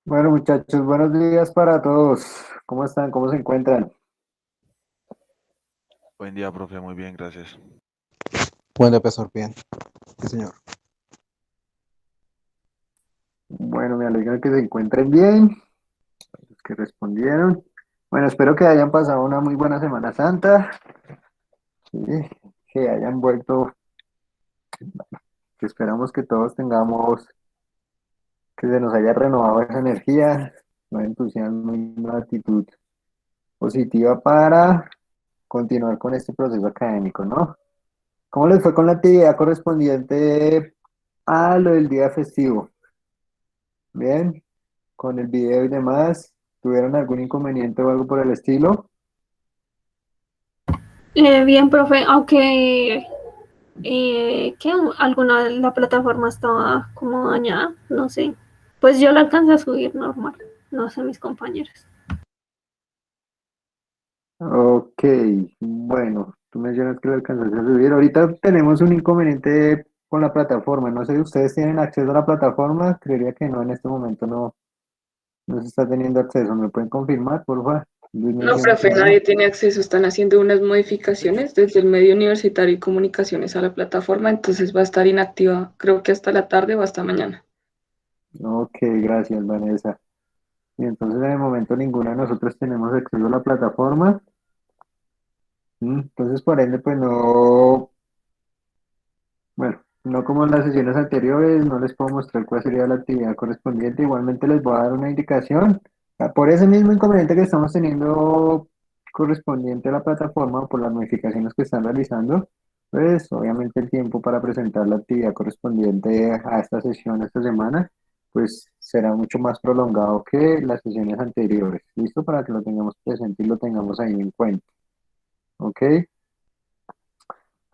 Bueno, muchachos, buenos días para todos. ¿Cómo están? ¿Cómo se encuentran? Buen día, profe, muy bien, gracias. Buen profesor, bien. Sí, señor. Bueno, me alegra que se encuentren bien, los que respondieron. Bueno, espero que hayan pasado una muy buena Semana Santa, sí, que hayan vuelto, que esperamos que todos tengamos, que se nos haya renovado esa energía, nuevo entusiasmo y una actitud positiva para continuar con este proceso académico, ¿no? ¿Cómo les fue con la actividad correspondiente a lo del día festivo? Bien. Con el video y demás, ¿tuvieron algún inconveniente o algo por el estilo? Bien, profe, aunque que alguna de la plataforma estaba como dañada, no sé. Pues yo la alcancé a subir normal, no sé mis compañeros. Ok, bueno, tú mencionas que lo alcanzaste a subir. Ahorita tenemos un inconveniente con la plataforma. No sé si ustedes tienen acceso a la plataforma. Creería que no, en este momento no se está teniendo acceso. ¿Me pueden confirmar, por favor? Luis No, menciona que profe, no. nadie tiene acceso. Están haciendo unas modificaciones desde el medio universitario y comunicaciones a la plataforma, entonces va a estar inactiva, creo que hasta la tarde o hasta mañana. Ok, gracias, Vanessa. Y entonces en el momento ninguno de nosotros tenemos acceso a la plataforma. Entonces, por ende, pues no. Bueno, no como en las sesiones anteriores, no les puedo mostrar cuál sería la actividad correspondiente. Igualmente les voy a dar una indicación. Por ese mismo inconveniente que estamos teniendo correspondiente a la plataforma, por las modificaciones que están realizando, pues obviamente el tiempo para presentar la actividad correspondiente a esta sesión esta semana, pues será mucho más prolongado que las sesiones anteriores. ¿Listo? Para que lo tengamos presente y lo tengamos ahí en cuenta. ¿Ok?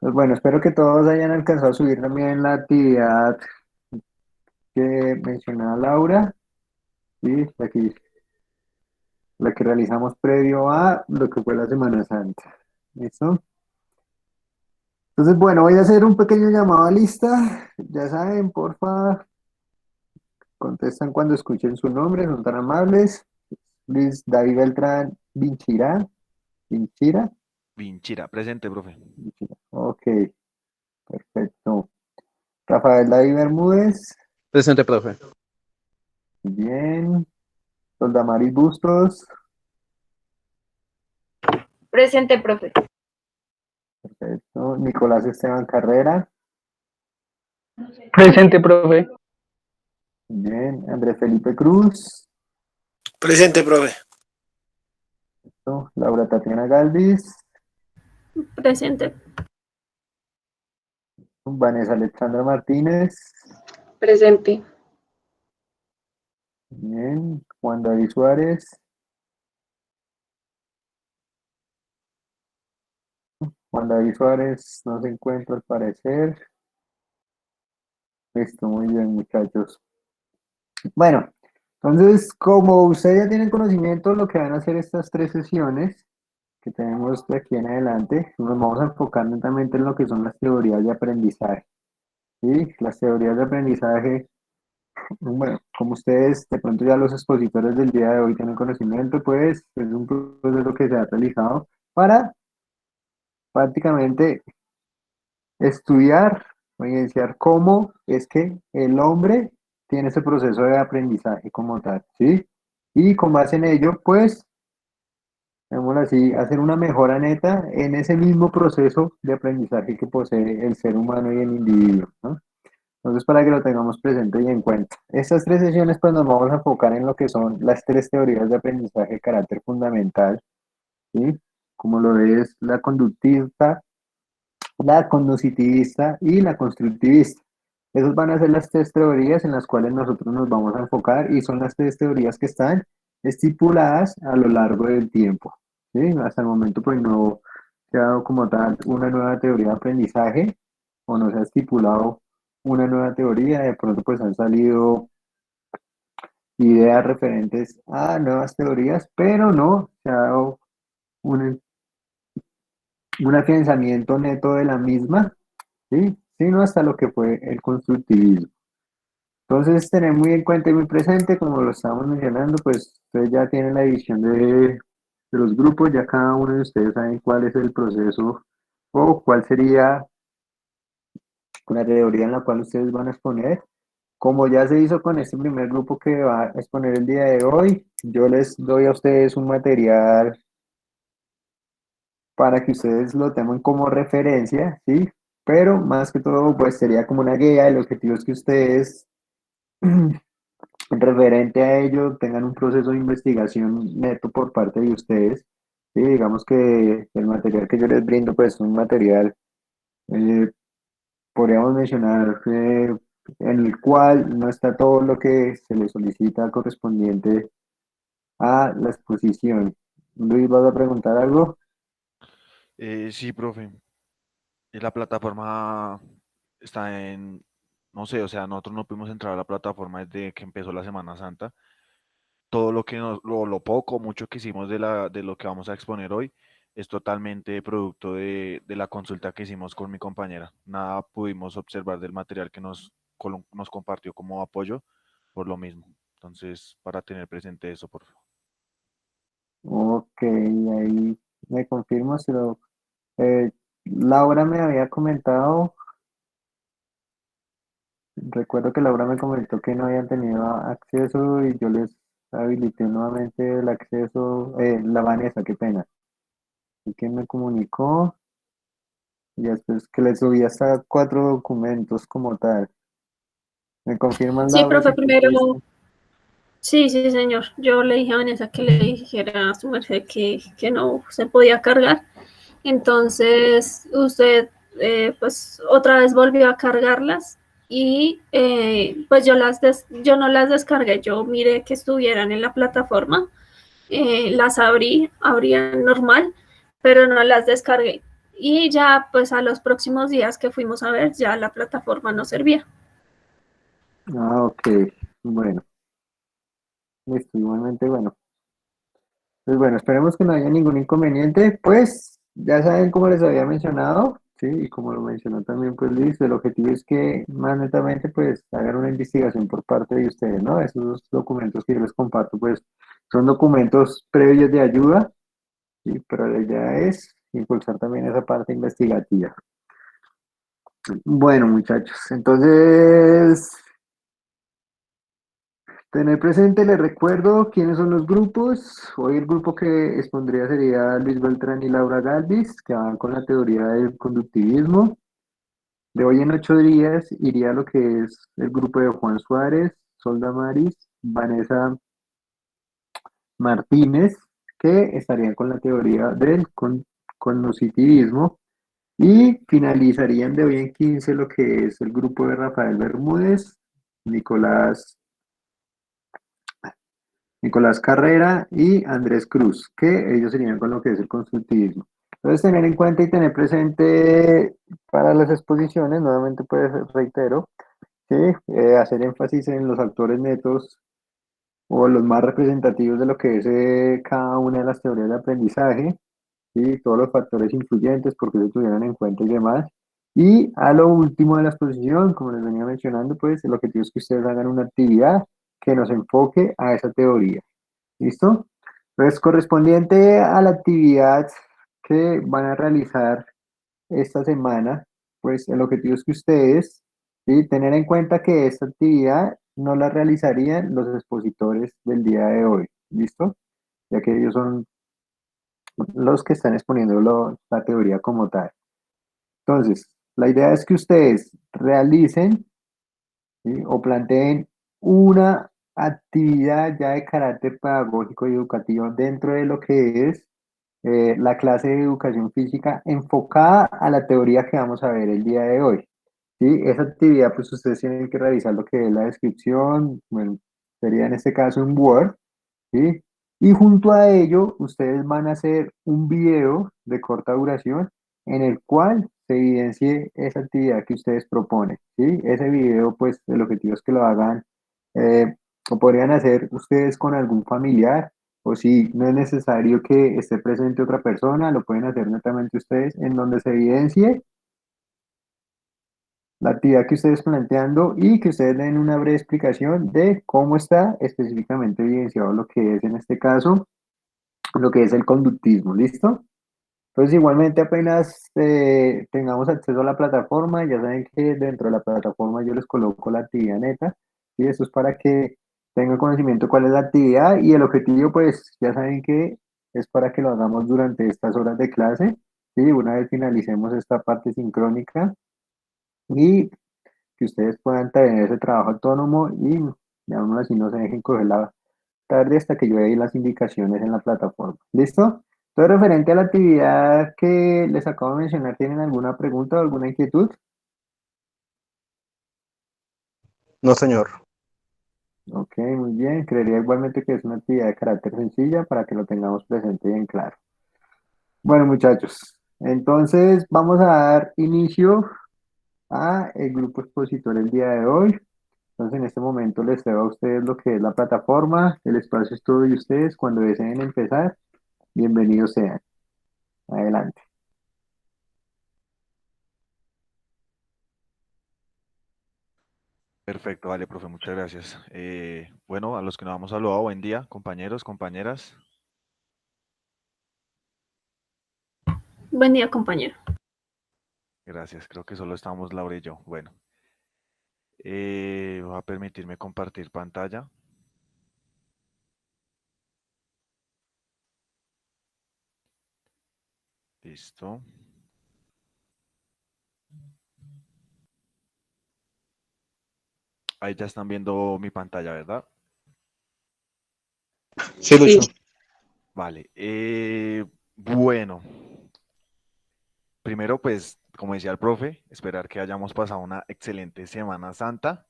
Pues bueno, espero que todos hayan alcanzado a subir también la actividad que mencionaba Laura, y la que realizamos previo a lo que fue la Semana Santa. ¿Listo? Entonces, bueno, voy a hacer un pequeño llamado a lista. Ya saben, porfa, contestan cuando escuchen su nombre, son tan amables. Luis David Beltrán Vinchira, Vinchira, Vinchira, presente, profe. Vinchira. Ok, perfecto. Rafael David Bermúdez, Presente, profe. bien. Soldamaris Bustos, Presente, profe. perfecto. Nicolás Esteban Carrera, Presente, profe. bien. Andrés Felipe Cruz, Presente, profe. ¿no? Laura Tatiana Galvis, Presente. Vanessa Alexandra Martínez, Presente. bien. Juan David Suárez, Juan David Suárez no se encuentra al parecer. Listo, muy bien, muchachos. Bueno, entonces, como ustedes ya tienen conocimiento de lo que van a hacer estas tres sesiones que tenemos de aquí en adelante, nos vamos a enfocar netamente en lo que son las teorías de aprendizaje. ¿Sí? Las teorías de aprendizaje, bueno, como ustedes de pronto ya los expositores del día de hoy tienen conocimiento, pues es un proceso que se ha realizado para prácticamente estudiar o evidenciar cómo es que el hombre tiene ese proceso de aprendizaje como tal, ¿sí? Y con base en ello, pues, digámoslo así, hacer una mejora neta en ese mismo proceso de aprendizaje que posee el ser humano y el individuo, ¿no? Entonces, para que lo tengamos presente y en cuenta. Estas tres sesiones, pues, nos vamos a enfocar en lo que son las tres teorías de aprendizaje de carácter fundamental, ¿sí? Como lo es la conductista, la cognitivista y la constructivista. Esas van a ser las tres teorías en las cuales nosotros nos vamos a enfocar y son las tres teorías que están estipuladas a lo largo del tiempo. ¿Sí? Hasta el momento pues no se ha dado como tal una nueva teoría de aprendizaje o no se ha estipulado una nueva teoría, de pronto pues han salido ideas referentes a nuevas teorías, pero no se ha dado un, un afianzamiento neto de la misma, ¿sí? Sino hasta lo que fue el constructivismo. Entonces, tener muy en cuenta y muy presente, como lo estábamos mencionando, pues ustedes ya tienen la división de los grupos, ya cada uno de ustedes saben cuál es el proceso o cuál sería la teoría en la cual ustedes van a exponer. Como ya se hizo con este primer grupo que va a exponer el día de hoy, yo les doy a ustedes un material para que ustedes lo tengan como referencia, ¿sí? Pero más que todo, pues sería como una guía de los objetivos que ustedes, referente a ello, tengan un proceso de investigación neto por parte de ustedes. Sí, digamos que el material que yo les brindo, pues es un material, eh, podríamos mencionar, en el cual no está todo lo que se le solicita correspondiente a la exposición. Luis, ¿vas a preguntar algo? Sí, profe. La plataforma está no sé, o sea, nosotros no pudimos entrar a la plataforma desde que empezó la Semana Santa. Todo lo que lo poco, mucho que hicimos de lo que vamos a exponer hoy es totalmente producto de la consulta que hicimos con mi compañera. Nada pudimos observar del material que nos compartió como apoyo por lo mismo. Entonces, para tener presente eso, por favor. Ok, ahí me confirmo, pero eh, Laura me había comentado, recuerdo que Laura me comentó que no habían tenido acceso y yo les habilité nuevamente el acceso, la Vanessa, qué pena. ¿Y quién me comunicó? Y después que le subí hasta 4 documentos como tal. ¿Me confirman, Sí, Laura, profe, si tú primero, fuiste? sí, sí, señor. Yo le dije a Vanessa que le dijera a su merced que no se podía cargar. Entonces, usted, pues, otra vez volvió a cargarlas y pues yo no las descargué. Yo miré que estuvieran en la plataforma, las abrían normal, pero no las descargué. Y ya, pues, a los próximos días que fuimos a ver, ya la plataforma no servía. Ah, ok, bueno, listo, igualmente, bueno. Pues bueno, esperemos que no haya ningún inconveniente. Pues ya saben, como les había mencionado, sí, y como lo mencionó también pues Luis, el objetivo es que más netamente pues hagan una investigación por parte de ustedes, ¿no? Esos documentos que yo les comparto pues son documentos previos de ayuda, sí, pero la idea es impulsar también esa parte investigativa. Bueno, muchachos, entonces tener presente, les recuerdo quiénes son los grupos. Hoy el grupo que expondría sería Luis Beltrán y Laura Galvis, que van con la teoría del conductivismo. De hoy en 8 días iría lo que es el grupo de Juan Suárez, Solda Maris, Vanessa Martínez, que estarían con la teoría del conductivismo. Y finalizarían de hoy en 15 lo que es el grupo de Rafael Bermúdez, Nicolás Nicolás Carrera y Andrés Cruz, que ellos serían con lo que es el constructivismo. Entonces, tener en cuenta y tener presente para las exposiciones, nuevamente pues reitero, que hacer énfasis en los autores netos o los más representativos de lo que es cada una de las teorías de aprendizaje, ¿sí? Todos los factores influyentes, porque se tuvieran en cuenta y demás. Y a lo último de la exposición, como les venía mencionando, pues el objetivo es que ustedes hagan una actividad que nos enfoque a esa teoría. ¿Listo? Pues correspondiente a la actividad que van a realizar esta semana, pues el objetivo es que ustedes, ¿sí? Tener en cuenta que esta actividad no la realizarían los expositores del día de hoy. ¿Listo? Ya que ellos son los que están exponiendo la teoría como tal. Entonces, la idea es que ustedes realicen, ¿sí? O planteen una actividad ya de carácter pedagógico y educativo dentro de lo que es la clase de educación física enfocada a la teoría que vamos a ver el día de hoy. ¿Sí? Esa actividad, pues ustedes tienen que revisar lo que es la descripción, bueno, sería en este caso un Word, ¿sí? Y junto a ello, ustedes van a hacer un video de corta duración en el cual se evidencie esa actividad que ustedes proponen, ¿sí? Ese video, pues, el objetivo es que lo hagan, o podrían hacer ustedes con algún familiar, o si no es necesario que esté presente otra persona, lo pueden hacer netamente ustedes, en donde se evidencie la actividad que ustedes planteando y que ustedes den una breve explicación de cómo está específicamente evidenciado lo que es en este caso, lo que es el conductismo, ¿listo? Entonces igualmente apenas tengamos acceso a la plataforma, ya saben que dentro de la plataforma yo les coloco la actividad neta y eso es para que tengan conocimiento cuál es la actividad y el objetivo pues ya saben que es para que lo hagamos durante estas horas de clase, ¿sí? Una vez finalicemos esta parte sincrónica y que ustedes puedan tener ese trabajo autónomo y aún así no se dejen coger la tarde hasta que yo dé las indicaciones en la plataforma. ¿Listo? Entonces, referente a la actividad que les acabo de mencionar, ¿tienen alguna pregunta o alguna inquietud? No, señor. Ok, muy bien. Creería igualmente que es una actividad de carácter sencilla para que lo tengamos presente y en claro. Bueno, muchachos, entonces vamos a dar inicio a el grupo expositor el día de hoy. Entonces, en este momento les cedo a ustedes lo que es la plataforma, el espacio es todo de ustedes. Cuando deseen empezar, bienvenidos sean. Adelante. Perfecto, vale, profe, muchas gracias. Bueno, a los que nos hemos saludado, buen día, compañeros, compañeras. Buen día, compañero. Gracias, creo que solo estamos Laura y yo. Bueno, voy a permitirme compartir pantalla. Listo. Ahí ya están viendo mi pantalla, ¿verdad? Sí, Lucho. Vale. Bueno, primero, pues, como decía el profe, esperar que hayamos pasado una excelente Semana Santa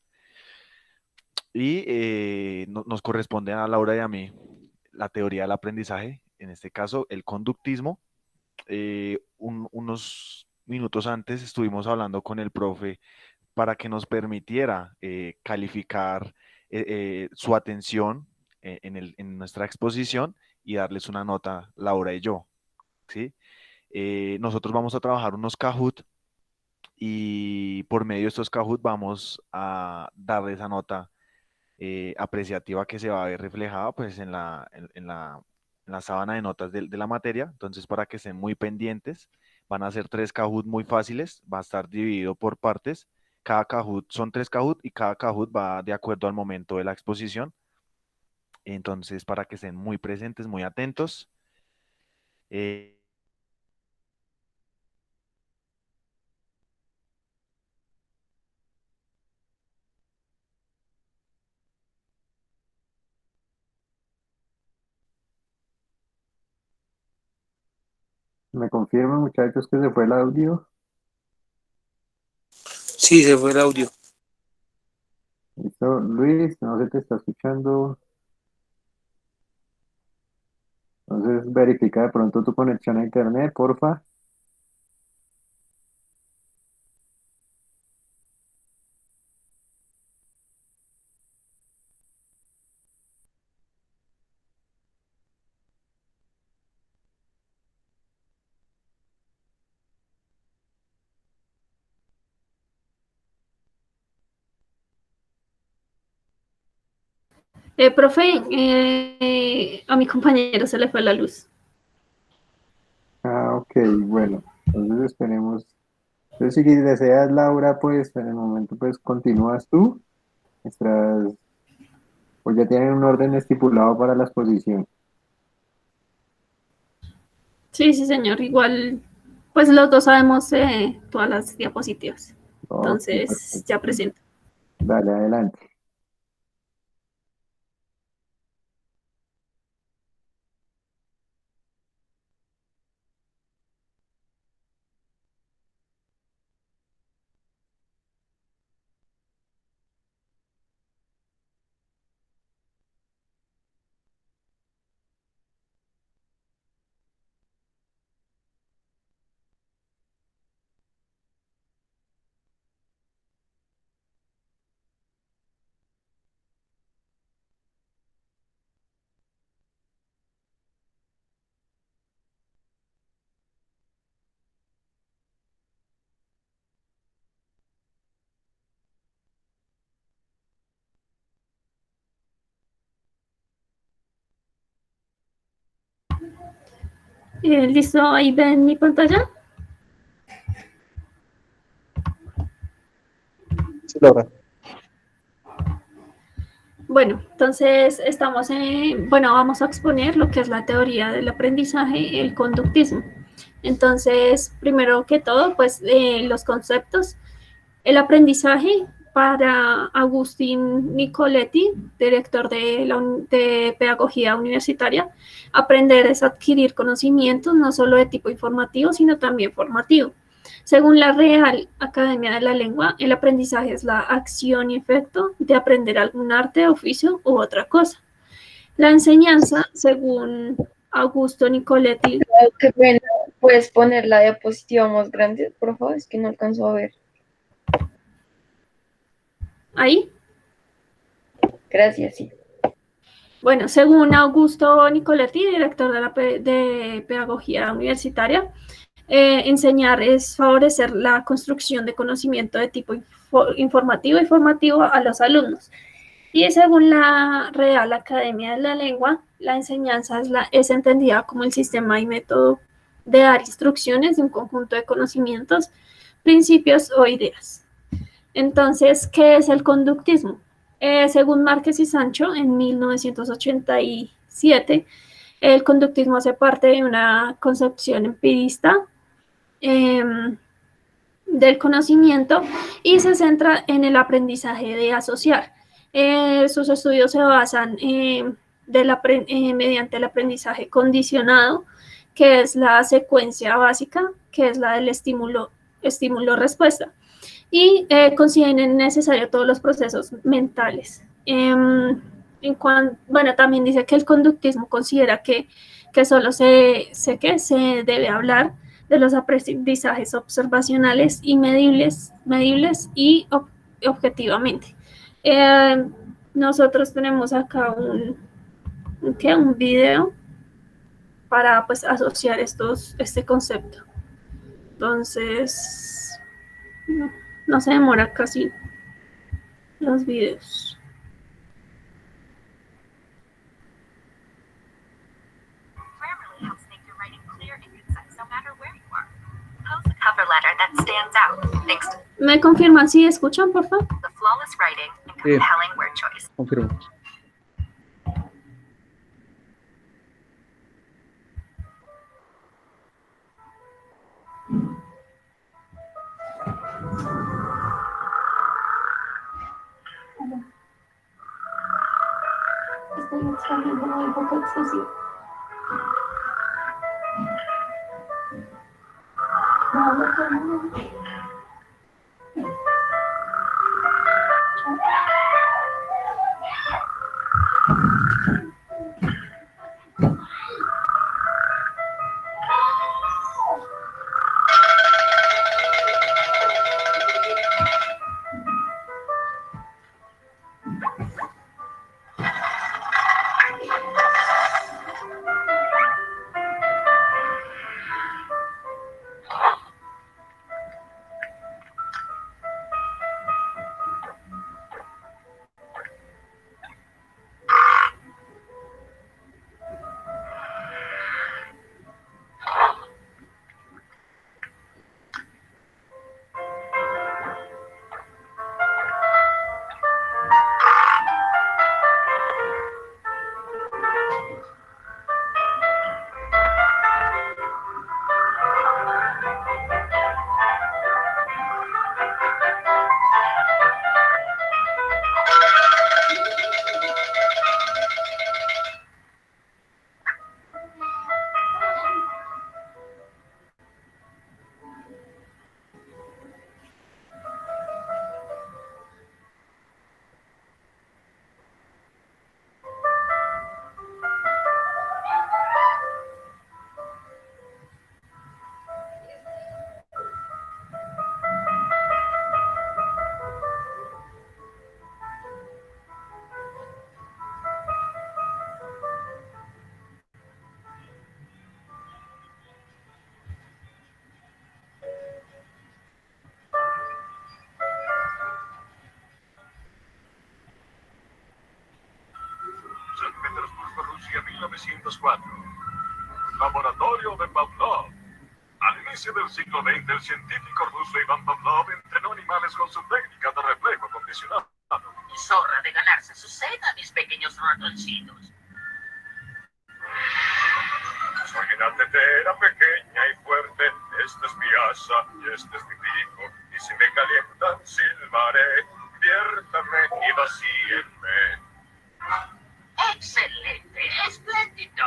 y nos corresponde a Laura y a mí la teoría del aprendizaje, en este caso el conductismo. Unos minutos antes estuvimos hablando con el profe para que nos permitiera calificar su atención en nuestra exposición y darles una nota, Laura y yo, ¿sí? Nosotros vamos a trabajar unos Kahoot y por medio de estos Kahoot vamos a darle esa nota apreciativa que se va a ver reflejada pues en la sábana de notas de la materia. Entonces, para que estén muy pendientes, van a ser tres Kahoot muy fáciles, va a estar dividido por partes. Cada Kahoot son tres Kahoot y cada Kahoot va de acuerdo al momento de la exposición. Entonces, para que estén muy presentes, muy atentos. Eh, ¿Me confirman, muchachos, que se fue el audio? Sí, se fue el audio. ¿Listo? Luis, no se te está escuchando. Entonces, verifica de pronto tu conexión a internet, porfa. Profe, a mi compañero se le fue la luz. Ah, ok, bueno. Entonces esperemos. Entonces, si deseas, Laura, pues en el momento, pues continúas tú. Nuestras, pues ya tienen un orden estipulado para la exposición. Sí, sí, señor. Igual, pues los dos sabemos todas las diapositivas. Ok, Entonces, ya perfecto. presento. Dale, adelante. ¿Listo? Ahí ven mi pantalla. Sí, Laura. Bueno, entonces vamos a exponer lo que es la teoría del aprendizaje y el conductismo. Entonces, primero que todo, pues los conceptos. El aprendizaje para Agustín Nicoletti, director de Pedagogía Universitaria. Aprender es adquirir conocimientos no solo de tipo informativo, sino también formativo. Según la Real Academia de la Lengua, el aprendizaje es la acción y efecto de aprender algún arte, oficio u otra cosa. La enseñanza, según Augusto Nicoletti. Qué pena. ¿Puedes poner la diapositiva más grande, por favor? Es que no alcanzo a ver. Ahí. Gracias, sí. Bueno, según Augusto Nicoletti, director de Pedagogía Universitaria, enseñar es favorecer la construcción de conocimiento de tipo informativo y formativo a los alumnos. Y según la Real Academia de la Lengua, la enseñanza es entendida como el sistema y método de dar instrucciones de un conjunto de conocimientos, principios o ideas. Entonces, ¿qué es el conductismo? Según Márquez y Sancho, en 1987, el conductismo hace parte de una concepción empirista del conocimiento y se centra en el aprendizaje de asociar. Sus estudios se basan mediante el aprendizaje condicionado, que es la secuencia básica, que es la del estímulo-respuesta, y consideren necesario todos los procesos mentales. También dice que el conductismo considera que solo se debe hablar de los aprendizajes observacionales y medibles y objetivamente. Nosotros tenemos acá un video para pues asociar este concepto. Entonces, no se demora casi los videos. ¿Me confirman si escuchan, por favor? Sí, confirmo. Estoy extrañando muy poco excesivo. San Petersburgo, Rusia, 1904. Laboratorio de Pavlov. Al inicio del siglo XX, el científico ruso Iván Pavlov entrenó animales con su técnica de reflejo condicionado. Es hora de ganarse su cena, mis pequeños ratoncitos. Soy una tetera pequeña y fuerte. Este es mi asa y este es mi pico. Y si me calientan, silbaré. Viértame y vacíenme. ¡Excelente! ¡Espléndido!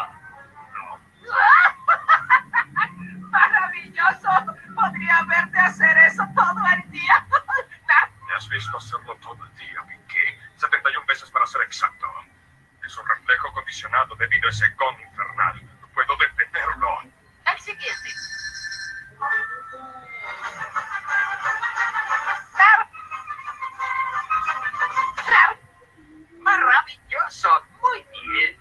¡Maravilloso! Podría verte hacer eso todo el día. Me has visto hacerlo todo el día, Pinky. 71 veces para ser exacto. Es un reflejo condicionado debido a ese con infernal. No puedo detenerlo. El siguiente. ¡Maravilloso! Muy bien.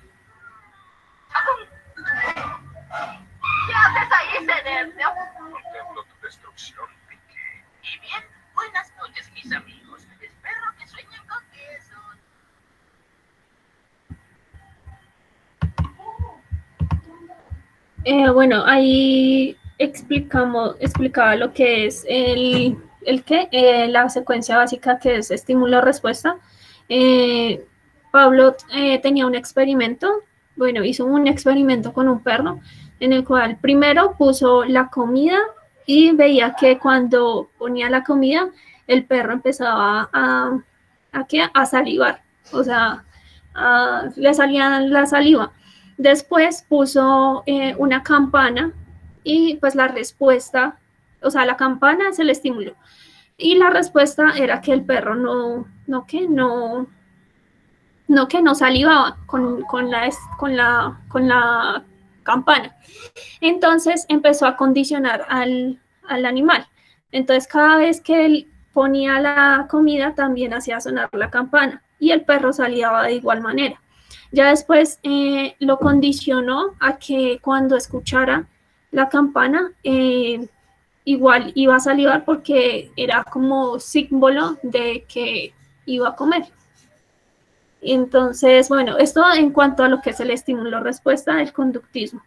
¿Qué haces ahí, Cerebro? Contemplo tu destrucción, Pinky. Y bien, buenas noches, mis amigos. Espero que sueñen con eso. Bueno, ahí explicaba lo que es la secuencia básica, que es estímulo-respuesta. Pablo tenía un experimento, bueno, hizo un experimento con un perro, en el cual primero puso la comida y veía que cuando ponía la comida, el perro empezaba a salivar, o sea, le salía la saliva. Después puso una campana y pues la respuesta, o sea, la campana es el estímulo. Y la respuesta era que el perro no salivaba con la campana. Entonces empezó a condicionar al animal. Entonces cada vez que él ponía la comida también hacía sonar la campana y el perro salivaba de igual manera. Ya después lo condicionó a que cuando escuchara la campana igual iba a salivar porque era como símbolo de que iba a comer. Entonces, bueno, esto en cuanto a lo que es el estímulo-respuesta del conductismo.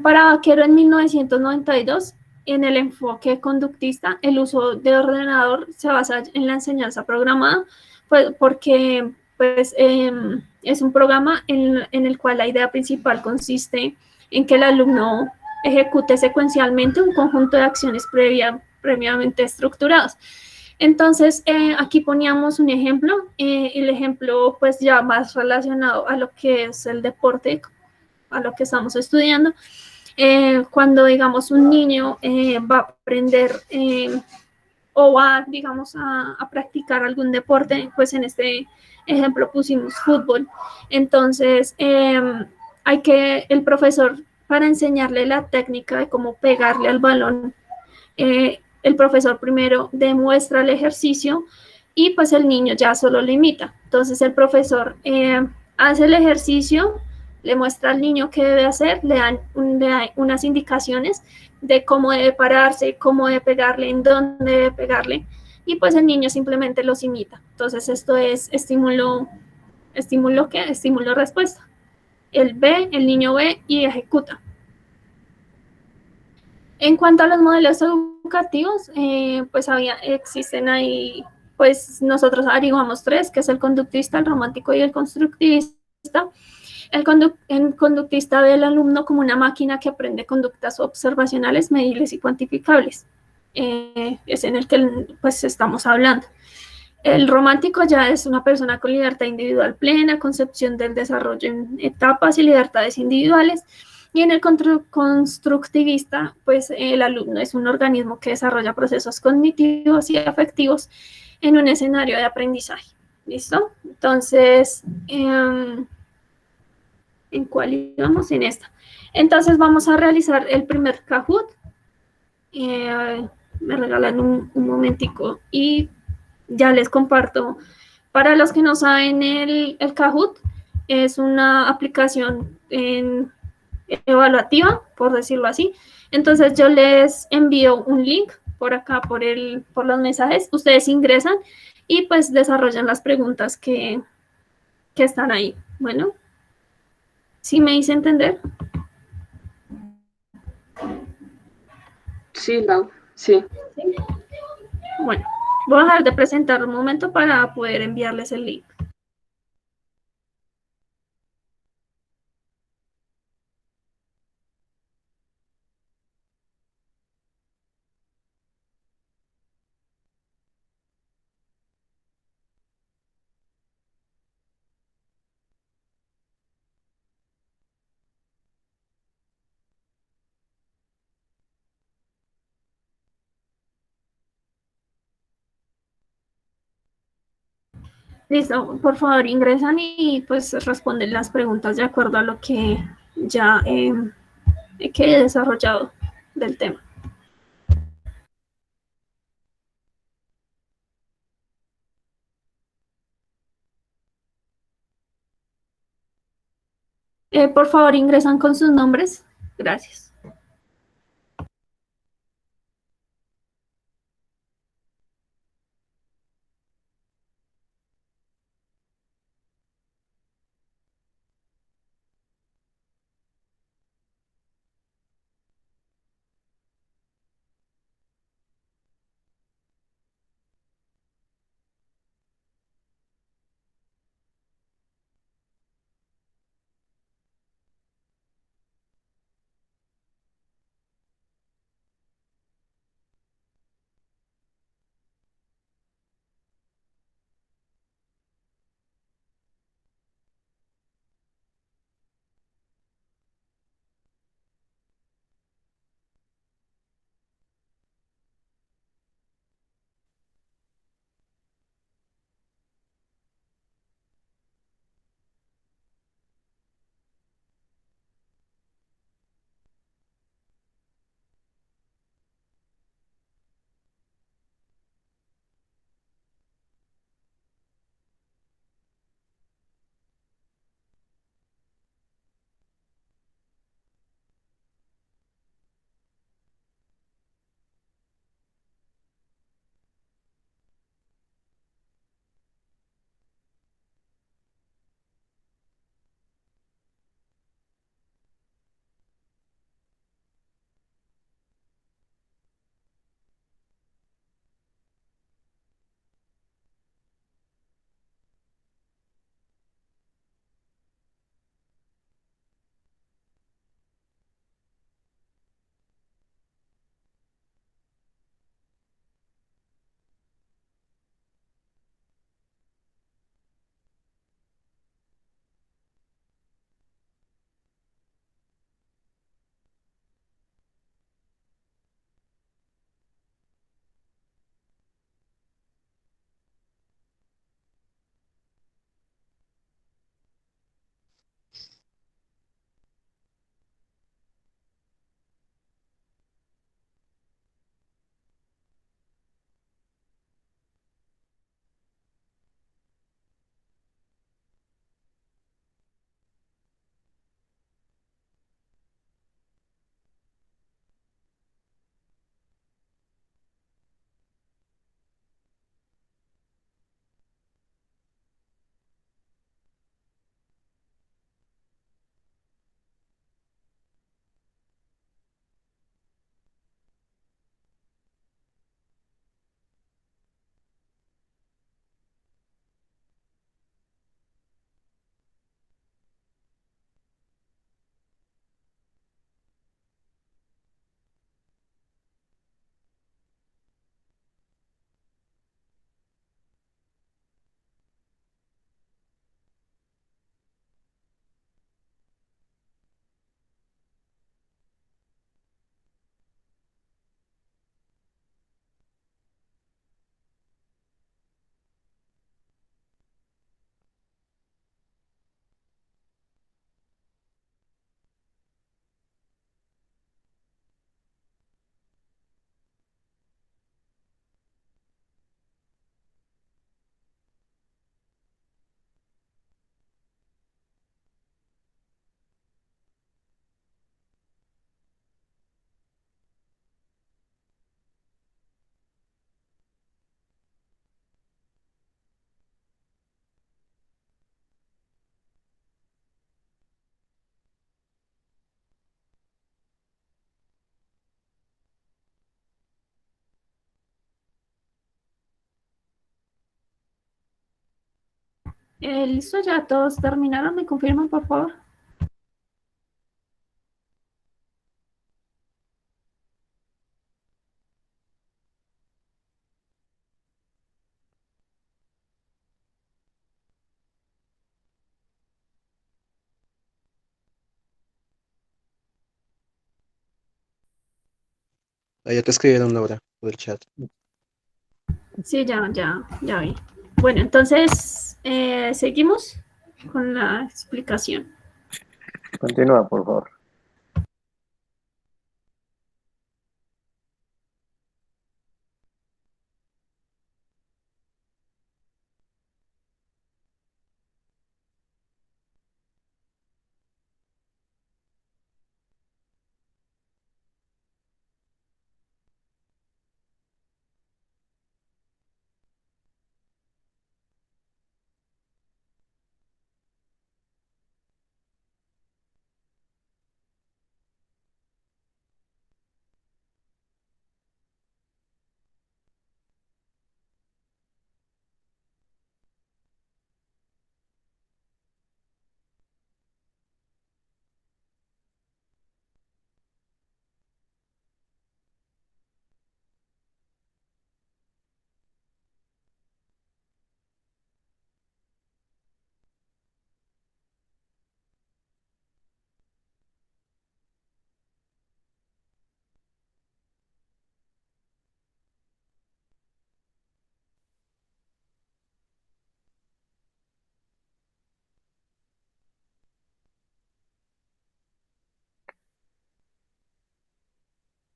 Para Vaquero en 1992, en el enfoque conductista, el uso de ordenador se basa en la enseñanza programada, pues, porque pues, es un programa en el cual la idea principal consiste en que el alumno ejecute secuencialmente un conjunto de acciones previamente estructuradas. Entonces, aquí poníamos un ejemplo, el ejemplo pues ya más relacionado a lo que es el deporte, a lo que estamos estudiando. Cuando, digamos, un niño va a aprender o va, digamos, a practicar algún deporte, pues en este ejemplo pusimos fútbol. Entonces, el profesor, para enseñarle la técnica de cómo pegarle al balón, el profesor primero demuestra el ejercicio y pues el niño ya solo lo imita. Entonces el profesor hace el ejercicio, le muestra al niño qué debe hacer, le dan unas indicaciones de cómo debe pararse, cómo debe pegarle, en dónde debe pegarle, y pues el niño simplemente los imita. Entonces esto es estímulo-respuesta. El niño ve y ejecuta. En cuanto a los modelos educativos, pues existen ahí, pues nosotros averiguamos 3, que es el conductista, el romántico y el constructivista. El conductista ve al alumno como una máquina que aprende conductas observacionales, medibles y cuantificables. Es en el que pues estamos hablando. El romántico ya es una persona con libertad individual plena, concepción del desarrollo en etapas y libertades individuales. Y en el constructivista, pues el alumno es un organismo que desarrolla procesos cognitivos y afectivos en un escenario de aprendizaje. ¿Listo? Entonces, ¿en cuál íbamos? En esta. Entonces vamos a realizar el primer Kahoot. Me regalan un momentico y ya les comparto. Para los que no saben, el Kahoot es una aplicación evaluativa, por decirlo así. Entonces yo les envío un link por acá, por los mensajes. Ustedes ingresan y pues desarrollan las preguntas que están ahí. Bueno, ¿sí me hice entender? Sí, Lau, sí. ¿Sí? Bueno, voy a dejar de presentar un momento para poder enviarles el link. Listo, por favor ingresan y pues responden las preguntas de acuerdo a lo que ya que he desarrollado del tema. Por favor ingresan con sus nombres. Gracias. Listo, ya todos terminaron. ¿Me confirman, por favor? Ya te escribieron, Laura, por el chat. Sí, ya vi. Bueno, entonces seguimos con la explicación. Continúa, por favor.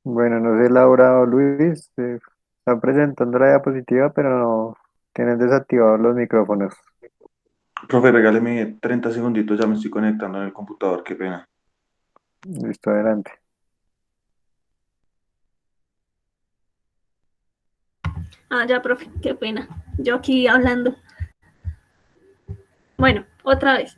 Bueno, no sé, Laura o Luis, están presentando la diapositiva, pero no tienen desactivados los micrófonos. Profe, regáleme 30 segunditos, ya me estoy conectando en el computador, qué pena. Listo, adelante. Ya, profe, qué pena. Yo aquí hablando. Bueno, otra vez.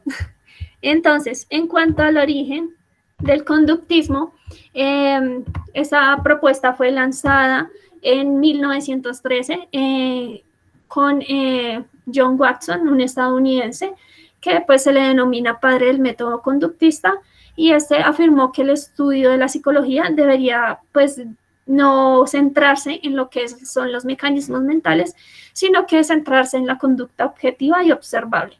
Entonces, en cuanto al origen del conductismo, esa propuesta fue lanzada en 1913 con John Watson, un estadounidense, que pues se le denomina padre del método conductista, y este afirmó que el estudio de la psicología debería pues no centrarse en lo que son los mecanismos mentales, sino que centrarse en la conducta objetiva y observable.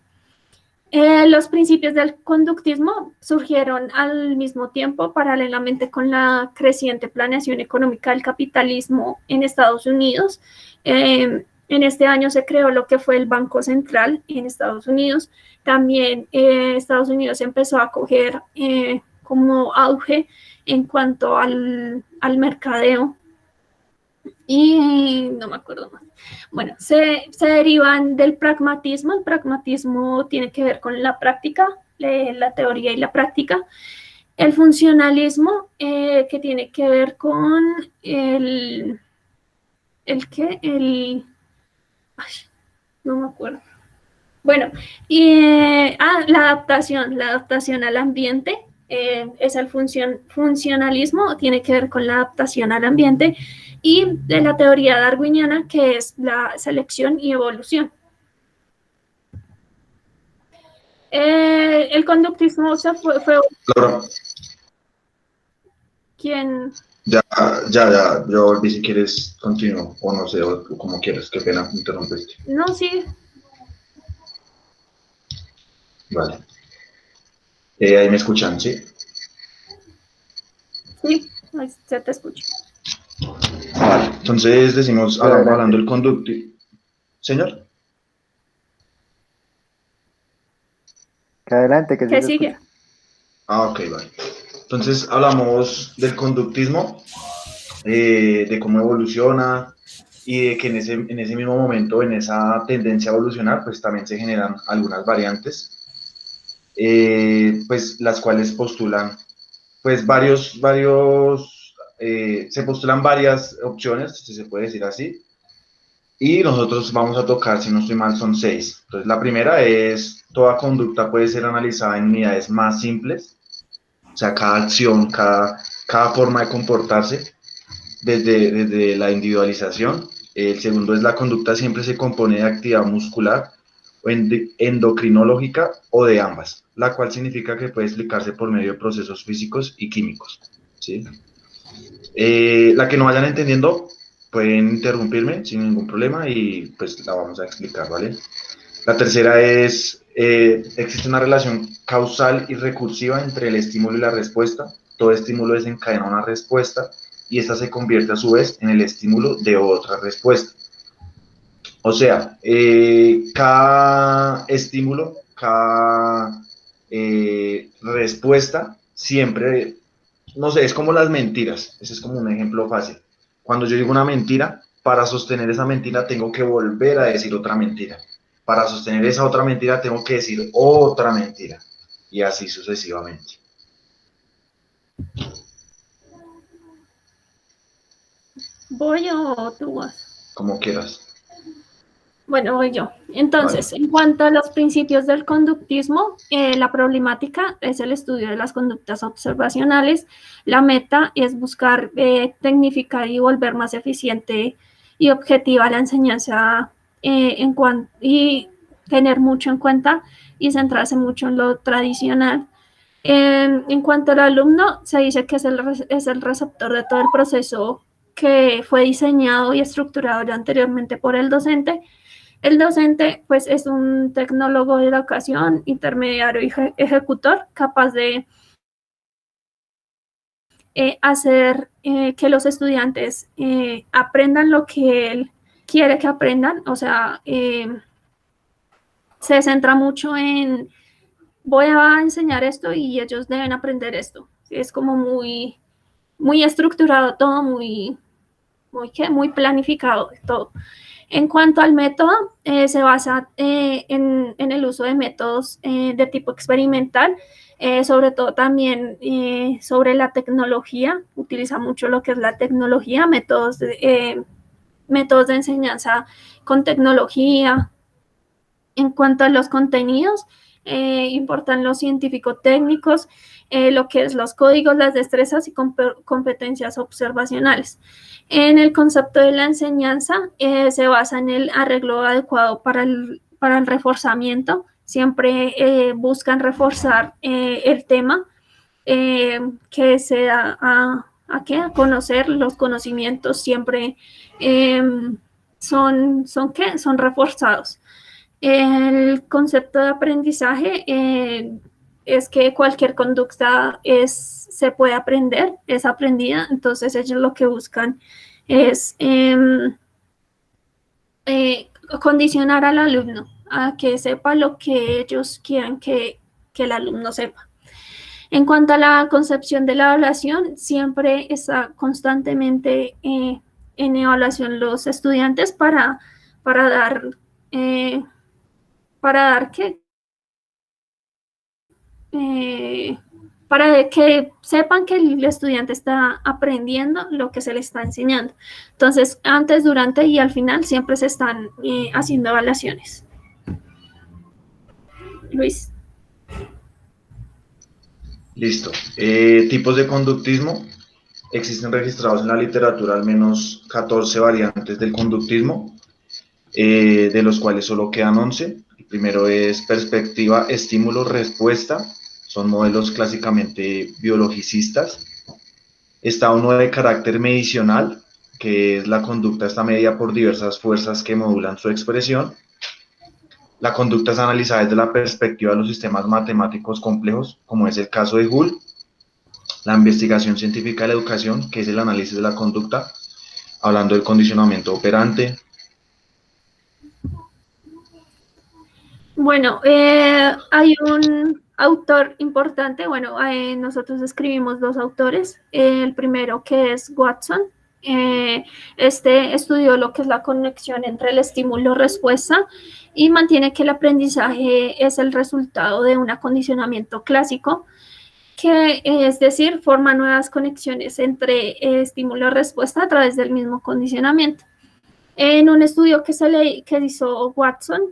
Los principios del conductismo surgieron al mismo tiempo, paralelamente con la creciente planeación económica del capitalismo en Estados Unidos. En este año se creó lo que fue el Banco Central en Estados Unidos. También Estados Unidos empezó a coger como auge en cuanto al mercadeo. Y no me acuerdo más. Bueno, se derivan del pragmatismo. El pragmatismo tiene que ver con la práctica, la teoría y la práctica. El funcionalismo, que tiene que ver con ay, no me acuerdo. Bueno, la adaptación al ambiente, es el funcionalismo, tiene que ver con la adaptación al ambiente, y de la teoría darwiniana, que es la selección y evolución. El conductismo fue Laura, quien... ya, yo volví, si quieres continúo, o no sé, o como quieras, qué pena interrumpiste. No, sí. Vale. Ahí me escuchan, ¿sí? Sí, se te escucha. Vale, entonces decimos, hablando del conductismo. ¿Señor? Que adelante, que sí Que se sigue. escucha. Ok, vale. Entonces hablamos del conductismo, de cómo evoluciona y de que en ese mismo momento, en esa tendencia a evolucionar, pues también se generan algunas variantes, pues las cuales postulan, pues se postulan varias opciones, si se puede decir así, y nosotros vamos a tocar, si no estoy mal, son 6. Entonces la primera es, toda conducta puede ser analizada en unidades más simples, o sea, cada acción, cada forma de comportarse desde la individualización. El segundo es, la conducta siempre se compone de actividad muscular o endocrinológica o de ambas, la cual significa que puede explicarse por medio de procesos físicos y químicos, ¿sí? La que no vayan entendiendo, pueden interrumpirme sin ningún problema y pues la vamos a explicar, ¿vale? La tercera es, existe una relación causal y recursiva entre el estímulo y la respuesta. Todo estímulo desencadena una respuesta y esta se convierte a su vez en el estímulo de otra respuesta. O sea, cada estímulo, cada respuesta, siempre, no sé, es como las mentiras. Ese es como un ejemplo fácil. Cuando yo digo una mentira, para sostener esa mentira tengo que volver a decir otra mentira. Para sostener esa otra mentira tengo que decir otra mentira. Y así sucesivamente. ¿Voy o tú vas? Como quieras. Bueno, voy yo. Entonces, en cuanto a los principios del conductismo, la problemática es el estudio de las conductas observacionales. La meta es buscar tecnificar y volver más eficiente y objetiva la enseñanza y tener mucho en cuenta y centrarse mucho en lo tradicional. En cuanto al alumno, se dice que es el receptor de todo el proceso que fue diseñado y estructurado ya anteriormente por el docente. El docente, pues, es un tecnólogo de educación, intermediario y ejecutor, capaz de hacer que los estudiantes aprendan lo que él quiere que aprendan. O sea, se centra mucho en, voy a enseñar esto y ellos deben aprender esto. Es como muy, muy estructurado todo, muy planificado todo. En cuanto al método, se basa en el uso de métodos de tipo experimental, sobre todo también sobre la tecnología. Utiliza mucho lo que es la tecnología, métodos de enseñanza con tecnología. En cuanto a los contenidos, importan los científico-técnicos, lo que es los códigos, las destrezas y competencias observacionales. En el concepto de la enseñanza, se basa en el arreglo adecuado para el reforzamiento. Siempre buscan reforzar el tema que se da a conocer. Los conocimientos siempre son reforzados. El concepto de aprendizaje es que cualquier conducta se puede aprender, es aprendida. Entonces ellos lo que buscan es condicionar al alumno a que sepa lo que ellos quieran que el alumno sepa. En cuanto a la concepción de la evaluación, siempre está constantemente en evaluación los estudiantes para dar para que sepan que el estudiante está aprendiendo lo que se le está enseñando. Entonces, antes, durante y al final siempre se están haciendo evaluaciones. Luis. Listo. Tipos de conductismo. Existen registrados en la literatura al menos 14 variantes del conductismo, de los cuales solo quedan 11. El primero es perspectiva, estímulo, respuesta. Son modelos clásicamente biologicistas. Está uno de carácter medicional, que es la conducta está medida por diversas fuerzas que modulan su expresión. La conducta es analizada desde la perspectiva de los sistemas matemáticos complejos, como es el caso de Joule. La investigación científica de la educación, que es el análisis de la conducta, hablando del condicionamiento operante. Bueno, hay un autor importante. Bueno, nosotros escribimos 2 autores. El primero, que es Watson. Este estudió lo que es la conexión entre el estímulo-respuesta y mantiene que el aprendizaje es el resultado de un acondicionamiento clásico, que es decir, forma nuevas conexiones entre estímulo-respuesta a través del mismo condicionamiento. En un estudio que hizo Watson,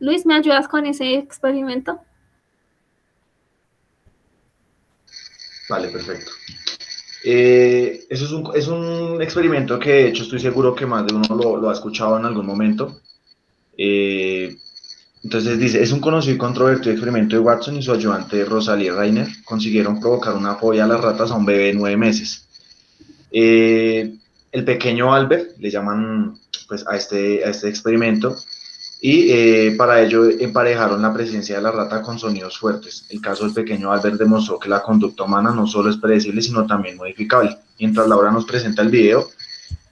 Luis, ¿me ayudas con ese experimento? Vale, perfecto. Eso es un experimento que de hecho estoy seguro que más de uno lo ha escuchado en algún momento. Entonces dice, es un conocido y controvertido experimento de Watson y su ayudante Rosalie Reiner consiguieron provocar una fobia a las ratas a un bebé de 9 meses. El pequeño Albert, le llaman pues, a este experimento, y para ello emparejaron la presencia de la rata con sonidos fuertes. El caso del pequeño Albert demostró que la conducta humana no solo es predecible, sino también modificable. Mientras Laura nos presenta el video,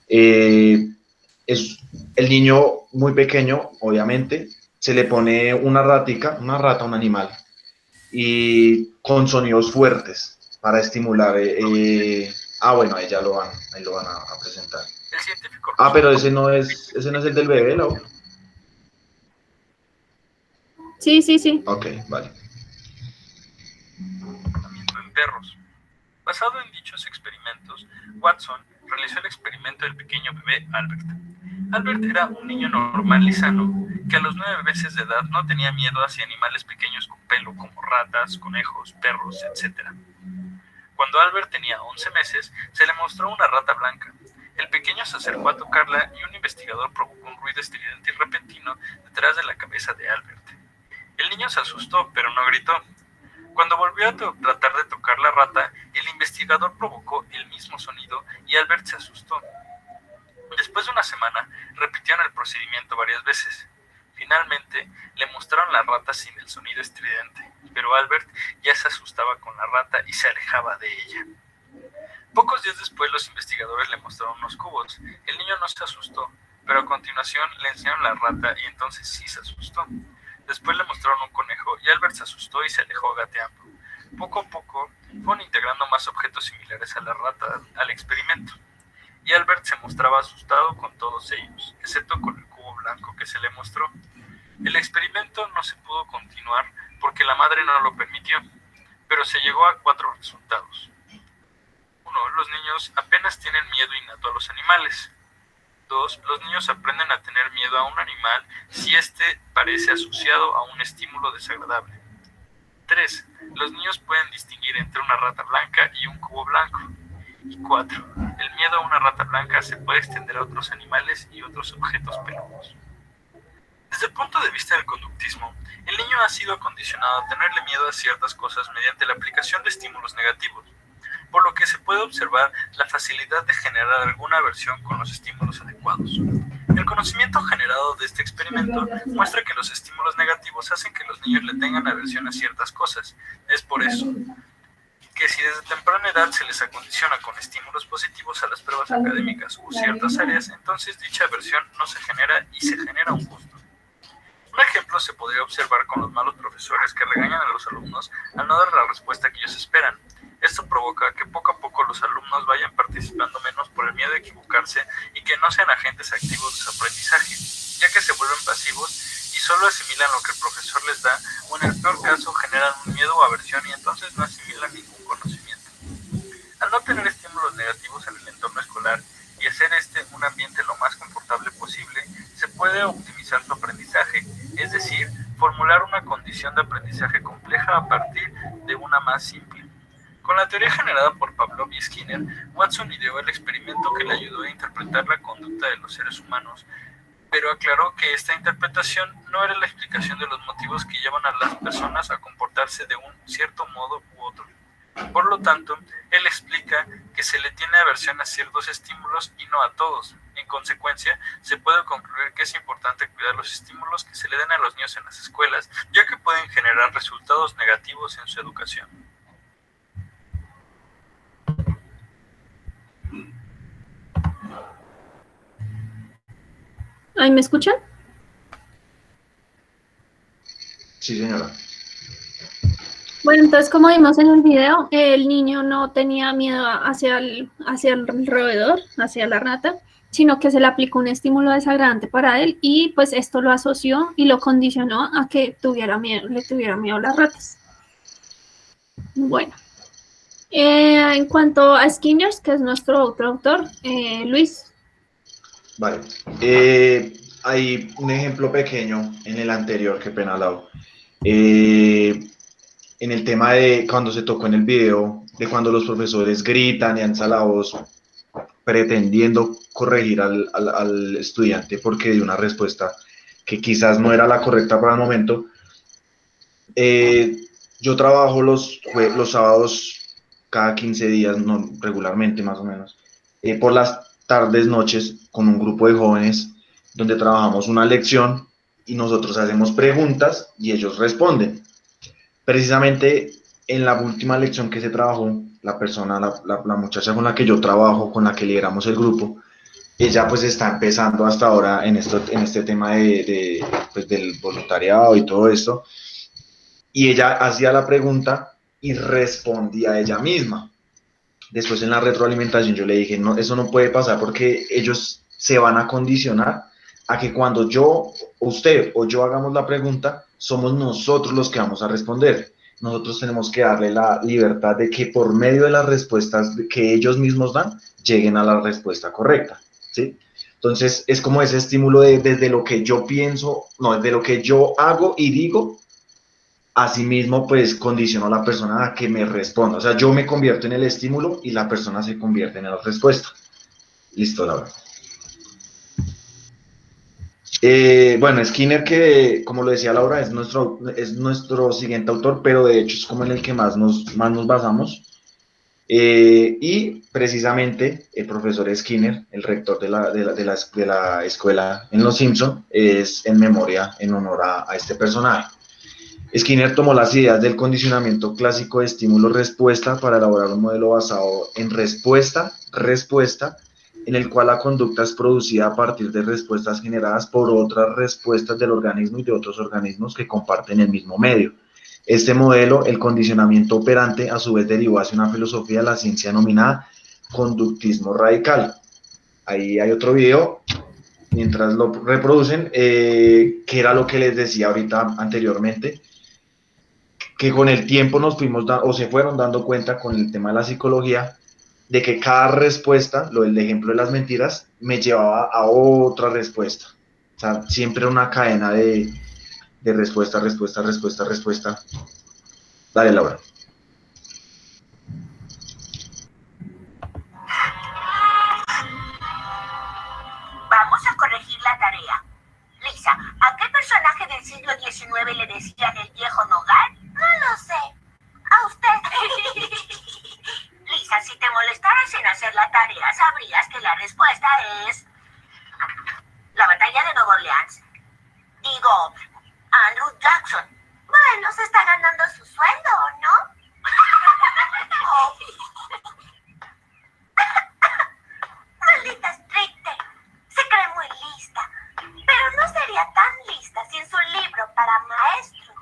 es el niño muy pequeño, obviamente, se le pone una rata, un animal, y con sonidos fuertes para estimular. Bueno, ahí lo van a presentar. Pero ese no es el del bebé, Laura. Sí. Ok, vale. En perros. Basado en dichos experimentos, Watson realizó el experimento del pequeño bebé Albert. Albert era un niño normal y sano que a los 9 meses de edad no tenía miedo hacia animales pequeños con pelo como ratas, conejos, perros, etc. Cuando Albert tenía 11 meses, se le mostró una rata blanca. El pequeño se acercó a tocarla y un investigador provocó un ruido estridente y repentino detrás de la cabeza de Albert. El niño se asustó, pero no gritó. Cuando volvió a tratar de tocar la rata, el investigador provocó el mismo sonido y Albert se asustó. Después de una semana, repitieron el procedimiento varias veces. Finalmente, le mostraron la rata sin el sonido estridente, pero Albert ya se asustaba con la rata y se alejaba de ella. Pocos días después, los investigadores le mostraron unos cubos. El niño no se asustó, pero a continuación le enseñaron la rata y entonces sí se asustó. Después le mostraron un conejo y Albert se asustó y se alejó gateando. Poco a poco fueron integrando más objetos similares a la rata al experimento. Y Albert se mostraba asustado con todos ellos, excepto con el cubo blanco que se le mostró. El experimento no se pudo continuar porque la madre no lo permitió, pero se llegó a 4 resultados. 1. Los niños apenas tienen miedo innato a los animales. 2. Los niños aprenden a tener miedo a un animal si éste parece asociado a un estímulo desagradable. 3. Los niños pueden distinguir entre una rata blanca y un cubo blanco. Y 4. El miedo a una rata blanca se puede extender a otros animales y otros objetos peludos. Desde el punto de vista del conductismo, el niño ha sido condicionado a tenerle miedo a ciertas cosas mediante la aplicación de estímulos negativos, por lo que se puede observar la facilidad de generar alguna aversión con los estímulos adecuados. El conocimiento generado de este experimento muestra que los estímulos negativos hacen que los niños le tengan aversión a ciertas cosas. Es por eso que si desde temprana edad se les acondiciona con estímulos positivos a las pruebas académicas u ciertas áreas, entonces dicha aversión no se genera y se genera un gusto. Un ejemplo se podría observar con los malos profesores que regañan a los alumnos al no dar la respuesta que ellos esperan. Esto provoca que poco a poco los alumnos vayan participando menos por el miedo a equivocarse y que no sean agentes activos de su aprendizaje, ya que se vuelven pasivos y solo asimilan lo que el profesor les da, o en el peor caso generan un miedo o aversión y entonces no asimilan ningún conocimiento. Al no tener estímulos negativos en el entorno escolar y hacer un ambiente lo más confortable posible, se puede optimizar su aprendizaje, es decir, formular una condición de aprendizaje compleja a partir de una más simple. Con la teoría generada por Pavlov y Skinner, Watson ideó el experimento que le ayudó a interpretar la conducta de los seres humanos, pero aclaró que esta interpretación no era la explicación de los motivos que llevan a las personas a comportarse de un cierto modo u otro. Por lo tanto, él explica que se le tiene aversión a ciertos estímulos y no a todos. En consecuencia, se puede concluir que es importante cuidar los estímulos que se le den a los niños en las escuelas, ya que pueden generar resultados negativos en su educación. ¿Ahí me escuchan? Sí, señora. Bueno, entonces como vimos en el video, el niño no tenía miedo hacia el roedor, hacia la rata, sino que se le aplicó un estímulo desagradante para él y pues esto lo asoció y lo condicionó a que le tuviera miedo a las ratas. Bueno, en cuanto a Skinner, que es nuestro otro autor, Luis. Vale. Hay un ejemplo pequeño en el anterior, qué pena, Lau. En el tema de cuando se tocó en el video, de cuando los profesores gritan y alzan la voz pretendiendo corregir al estudiante porque dio una respuesta que quizás no era la correcta para el momento. Yo trabajo los sábados cada 15 días, no, regularmente más o menos, por las tardes, noches, con un grupo de jóvenes donde trabajamos una lección y nosotros hacemos preguntas y ellos responden. Precisamente en la última lección que se trabajó, la muchacha con la que yo trabajo, con la que lideramos el grupo, ella pues está empezando hasta ahora en este tema pues, del voluntariado y todo esto, y ella hacía la pregunta y respondía ella misma. Después en la retroalimentación yo le dije, no, eso no puede pasar porque ellos se van a condicionar a que cuando usted o yo hagamos la pregunta, somos nosotros los que vamos a responder. Nosotros tenemos que darle la libertad de que por medio de las respuestas que ellos mismos dan, lleguen a la respuesta correcta, ¿sí? Entonces es como ese estímulo desde lo que yo pienso, no, desde lo que yo hago y digo, asimismo pues condiciono a la persona a que me responda. O sea, yo me convierto en el estímulo y la persona se convierte en la respuesta. Listo, Laura. Bueno, Skinner, que como lo decía Laura, es nuestro siguiente autor, pero de hecho es como en el que más nos basamos. Y precisamente el profesor Skinner, el rector de la escuela en Los Simpson, es en memoria, en honor a este personaje. Skinner tomó las ideas del condicionamiento clásico de estímulo-respuesta para elaborar un modelo basado en respuesta, en el cual la conducta es producida a partir de respuestas generadas por otras respuestas del organismo y de otros organismos que comparten el mismo medio. Este modelo, el condicionamiento operante, a su vez derivó hacia una filosofía de la ciencia denominada conductismo radical. Ahí hay otro video, mientras lo reproducen, que era lo que les decía ahorita anteriormente, que con el tiempo nos fuimos o se fueron dando cuenta con el tema de la psicología, de que cada respuesta, el ejemplo de las mentiras, me llevaba a otra respuesta. O sea, siempre una cadena de respuesta. Dale, Laura. Vamos a corregir la tarea. Lisa, ¿a qué personaje del siglo XIX le decían el viejo nogal? No lo sé. A usted. Lisa, si te molestaras en hacer la tarea, sabrías que la respuesta es la batalla de Nueva Orleans. Digo, Andrew Jackson. Bueno, se está ganando su sueldo, ¿no? Oh. Maldita stricte. Se cree muy lista. Pero no sería tan lista sin su libro para maestro.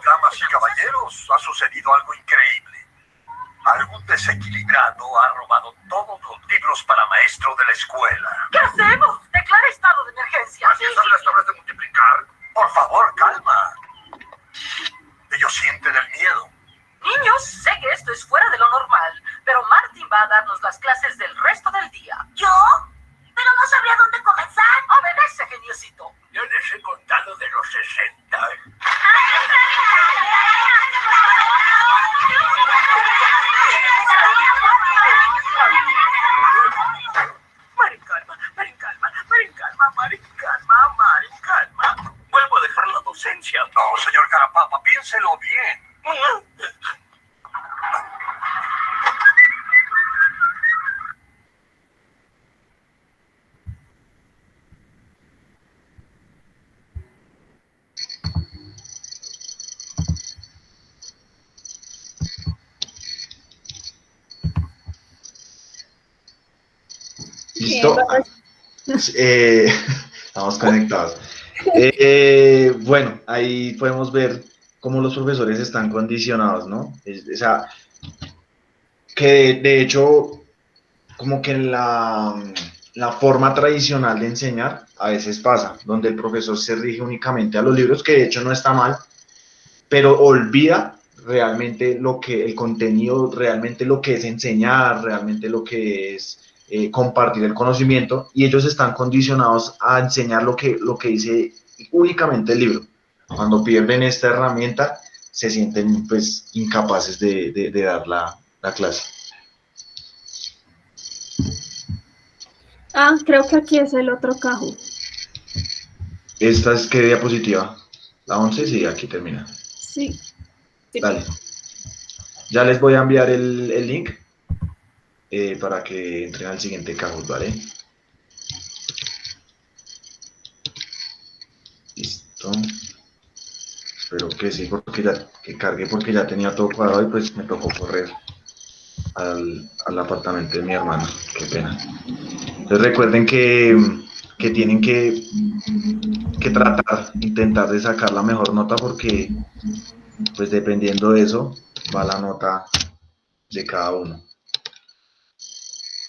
Damas y caballeros, ha sucedido algo increíble. Algún desequilibrado ha robado todos los libros para maestro de la escuela. ¿Qué hacemos? Declara estado de emergencia. Así son las tablas de multiplicar. Por favor, calma. Ellos sienten el miedo. Niños, sé que esto es fuera de lo normal, pero Martin va a darnos las clases del resto del día. ¿Yo? Pero no sabría dónde comenzar. Obedece, geniosito. Yo les he contado de los 60. Mari, calma. Vuelvo a dejar la docencia. No, señor Carapapa, piénselo bien. ¿Listo? Estamos conectados. Bueno, ahí podemos ver cómo los profesores están condicionados, ¿no? O sea, que de hecho, como que la forma tradicional de enseñar a veces pasa, donde el profesor se rige únicamente a los libros, que de hecho no está mal, pero olvida realmente lo que, el contenido, realmente lo que es enseñar, realmente lo que es compartir el conocimiento, y ellos están condicionados a enseñar lo que dice únicamente el libro. Cuando pierden esta herramienta, se sienten pues incapaces de dar la clase. Ah, creo que aquí es el otro cajón. ¿Esta es qué diapositiva? ¿La 11? Sí, aquí termina. Sí. Sí, Dale. Ya les voy a enviar el link para que entren al siguiente Kahoot, ¿vale? Listo. Espero que sí, porque ya que cargue, porque ya tenía todo cuadrado y pues me tocó correr al apartamento de mi hermano. Qué pena. Entonces recuerden que tienen que tratar, intentar de sacar la mejor nota porque pues dependiendo de eso va la nota de cada uno.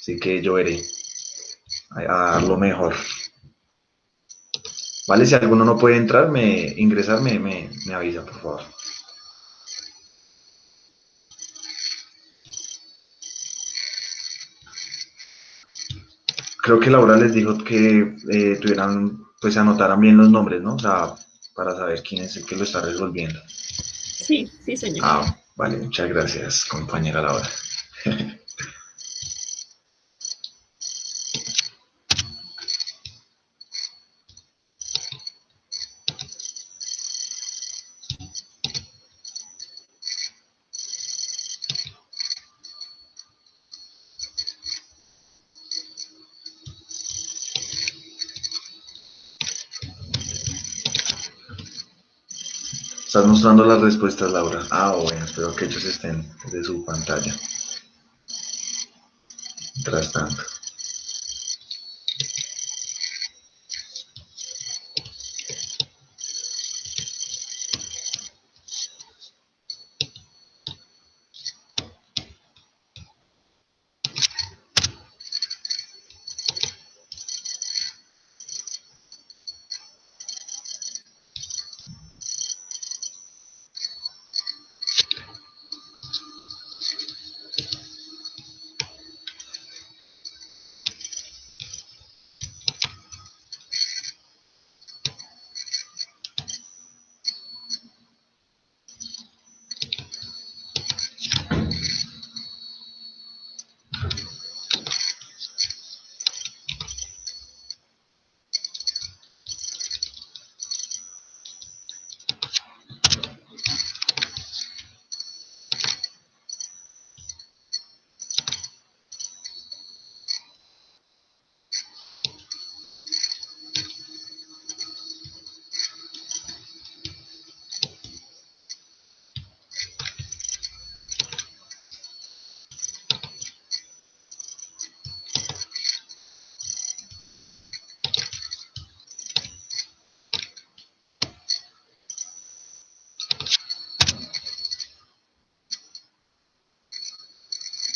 Así que yo veré a dar lo mejor. Vale, si alguno no puede entrar, ingresar, me avisa, por favor. Creo que Laura les dijo que tuvieran, pues se anotaran bien los nombres, ¿no? O sea, para saber quién es el que lo está resolviendo. sí, sí, señor. Ah, vale, muchas gracias, compañera Laura. Estás mostrando las respuestas, Laura. Ah, bueno, espero que ellos estén desde su pantalla. Mientras tanto.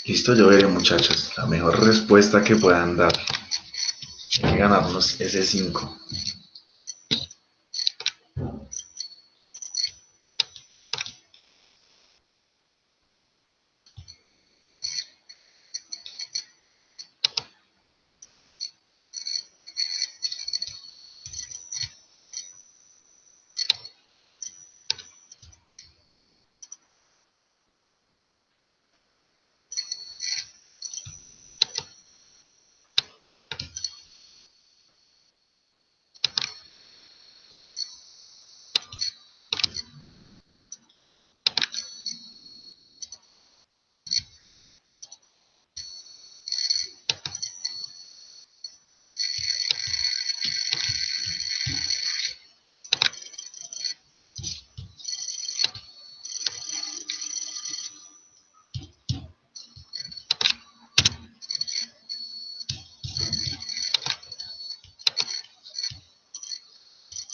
Listo, yo veré, muchachos. La mejor respuesta que puedan dar. Hay que ganarnos ese 5.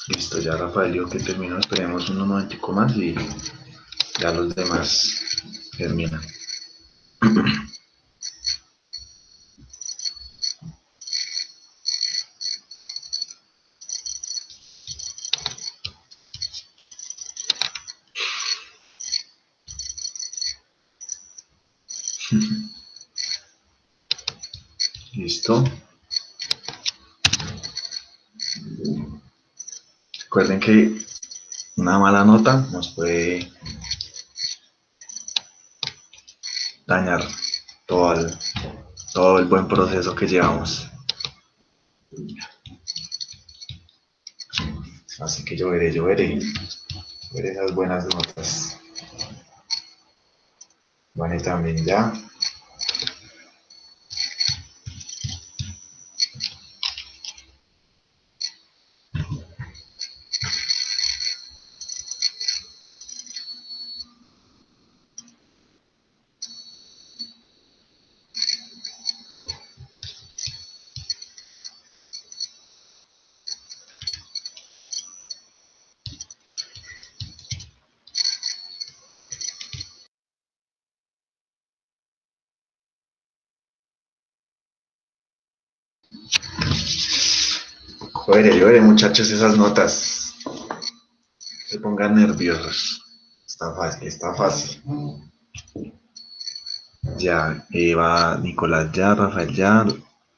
Listo, ya Rafael dijo que terminó. Esperemos unos momentico más y ya los demás terminan. Listo. Recuerden que una mala nota nos puede dañar todo el buen proceso que llevamos. Así que yo veré esas buenas notas. Vale, también ya. Yo veré muchachos esas notas. Se pongan nerviosos. Está fácil, está fácil. Ya, Eva, Nicolás ya, Rafael ya,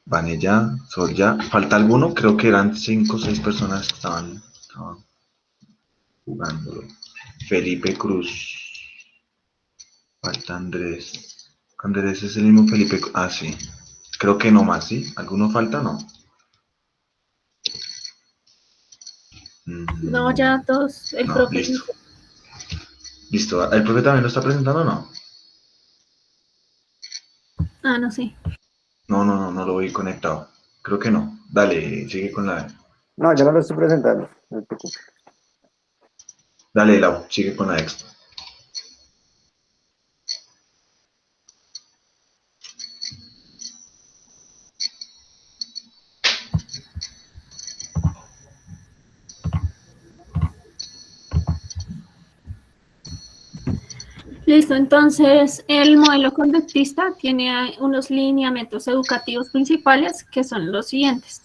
Vane ya, Sol ya. ¿Falta alguno? Creo que eran 5 o 6 personas que estaban jugando. Felipe Cruz. Falta Andrés. Andrés es el mismo Felipe. Ah, sí. Creo que no más, ¿sí? ¿Alguno falta? No. No, ya todos, el No, profe. listo. Listo. ¿El profe también lo está presentando o no? Ah, no sé. No lo vi conectado. Creo que no. Dale, sigue con la... No, yo no lo estoy presentando, no te preocupes. Dale, Lau, sigue con la expo. Listo, entonces el modelo conductista tiene unos lineamientos educativos principales que son los siguientes.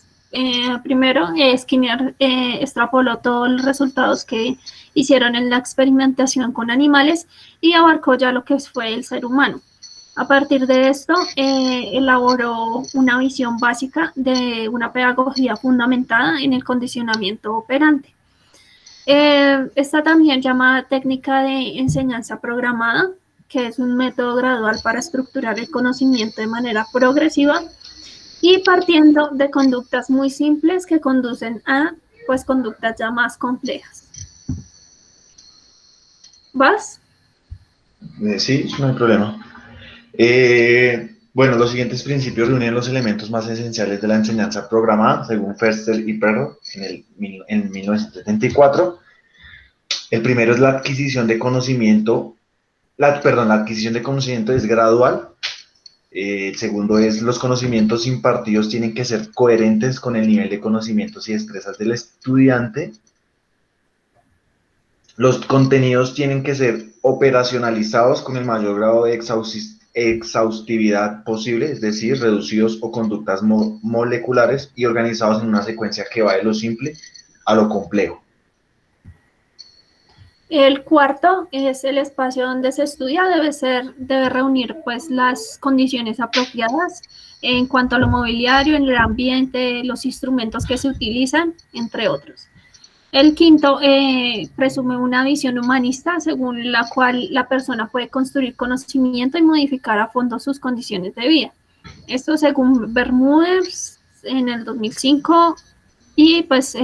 Primero, Skinner extrapoló todos los resultados que hicieron en la experimentación con animales y abarcó ya lo que fue el ser humano. A partir de esto, elaboró una visión básica de una pedagogía fundamentada en el condicionamiento operante. Está también llamada técnica de enseñanza programada, que es un método gradual para estructurar el conocimiento de manera progresiva y partiendo de conductas muy simples que conducen a pues conductas ya más complejas. ¿Vas? Sí, no hay problema. Bueno, los siguientes principios reúnen los elementos más esenciales de la enseñanza programada, según Ferstel y Perro en 1974. El primero es la adquisición de conocimiento. La adquisición de conocimiento es gradual. El segundo es los conocimientos impartidos tienen que ser coherentes con el nivel de conocimientos y destrezas del estudiante. Los contenidos tienen que ser operacionalizados con el mayor grado de exhaustividad posible, es decir, reducidos o conductas moleculares y organizados en una secuencia que va de lo simple a lo complejo. El cuarto es el espacio donde se estudia, debe reunir pues las condiciones apropiadas en cuanto a lo mobiliario, en el ambiente, los instrumentos que se utilizan, entre otros. El quinto presume una visión humanista según la cual la persona puede construir conocimiento y modificar a fondo sus condiciones de vida. Esto según Bermúdez en el 2005 y pues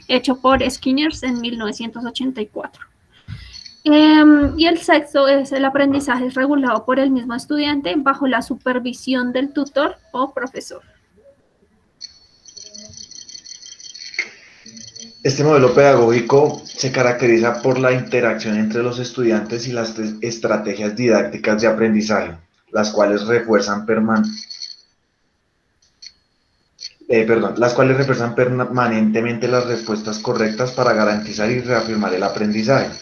hecho por Skinner en 1984. Y el sexto es el aprendizaje regulado por el mismo estudiante bajo la supervisión del tutor o profesor. Este modelo pedagógico se caracteriza por la interacción entre los estudiantes y las estrategias didácticas de aprendizaje, las cuales refuerzan permanentemente las respuestas correctas para garantizar y reafirmar el aprendizaje.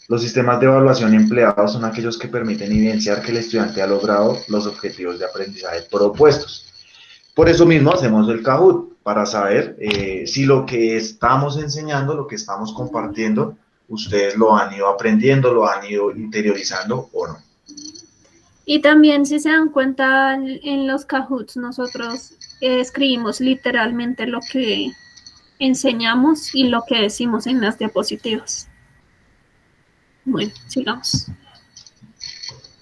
Los sistemas de evaluación empleados son aquellos que permiten evidenciar que el estudiante ha logrado los objetivos de aprendizaje propuestos. Por eso mismo hacemos el Kahoot, para saber si lo que estamos enseñando, lo que estamos compartiendo, ustedes lo han ido aprendiendo, lo han ido interiorizando o no. Y también, si se dan cuenta, en los Kahoots nosotros escribimos literalmente lo que enseñamos y lo que decimos en las diapositivas. Bueno, sigamos.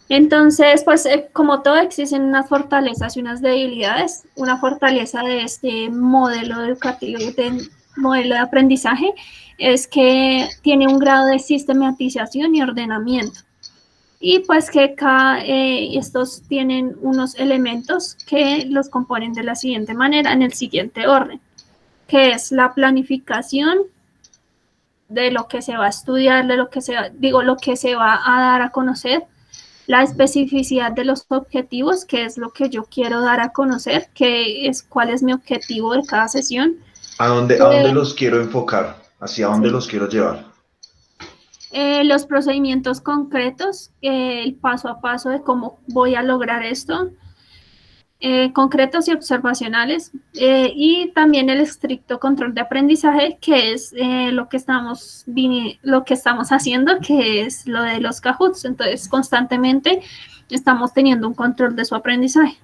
Entonces, pues como todo, existen unas fortalezas y unas debilidades. Una fortaleza de este modelo educativo, de modelo de aprendizaje, es que tiene un grado de sistematización y ordenamiento. Y pues que estos tienen unos elementos que los componen de la siguiente manera, en el siguiente orden, que es la planificación de lo que se va a estudiar, de lo que lo que se va a dar a conocer, la especificidad de los objetivos, que es lo que yo quiero dar a conocer, que es cuál es mi objetivo de cada sesión. ¿A dónde los quiero enfocar? ¿Hacia dónde los quiero llevar? Los procedimientos concretos, el paso a paso de cómo voy a lograr esto, concretos y observacionales, y también el estricto control de aprendizaje, que es lo que estamos haciendo, que es lo de los Kahoots. Entonces, constantemente estamos teniendo un control de su aprendizaje.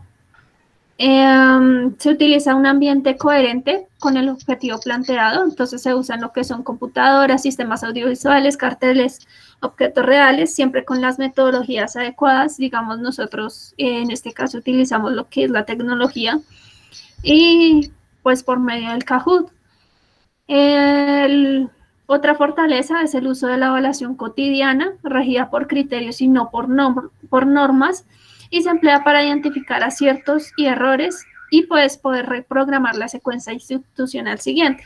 Se utiliza un ambiente coherente con el objetivo planteado, entonces se usan lo que son computadoras, sistemas audiovisuales, carteles, objetos reales, siempre con las metodologías adecuadas. Digamos, nosotros en este caso utilizamos lo que es la tecnología y pues por medio del Kahoot. Otra fortaleza es el uso de la evaluación cotidiana, regida por criterios y no por normas, y se emplea para identificar aciertos y errores y pues poder reprogramar la secuencia institucional siguiente.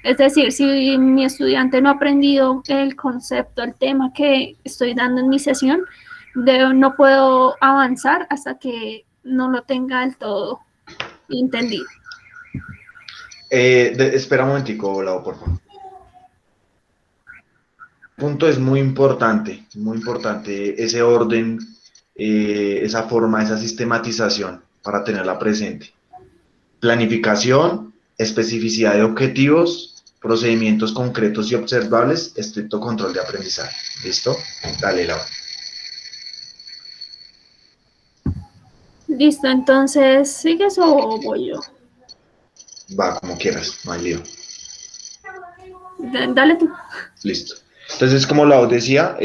Es decir, si mi estudiante no ha aprendido el concepto, el tema que estoy dando en mi sesión, no puedo avanzar hasta que no lo tenga del todo entendido. Espera un momentico, Lau, por favor. Punto es muy importante ese orden, esa forma, esa sistematización para tenerla presente. Planificación, especificidad de objetivos, procedimientos concretos y observables, estricto control de aprendizaje. ¿Listo? Dale, Laura. Listo, entonces, ¿sigues o voy yo? Va, como quieras, no hay lío. Dale tú. Listo. Entonces, como Lau decía,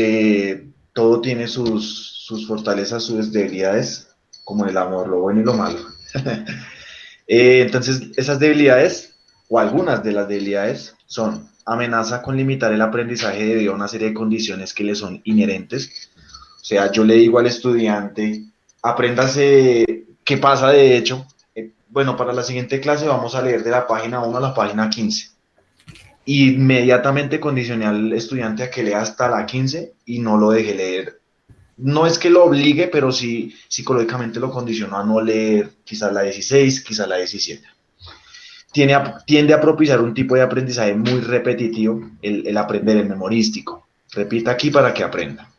todo tiene sus fortalezas, sus debilidades, como el amor, lo bueno y lo malo. Entonces, esas debilidades, o algunas de las debilidades, son amenaza con limitar el aprendizaje debido a una serie de condiciones que le son inherentes. O sea, yo le digo al estudiante, apréndase qué pasa de hecho. Bueno, para la siguiente clase vamos a leer de la página 1 a la página 15. Inmediatamente condicioné al estudiante a que lea hasta la 15 y no lo deje leer. No es que lo obligue, pero sí psicológicamente lo condicionó a no leer quizás la 16, quizás la 17. Tiende a propiciar un tipo de aprendizaje muy repetitivo, el aprender, el memorístico. Repita aquí para que aprenda.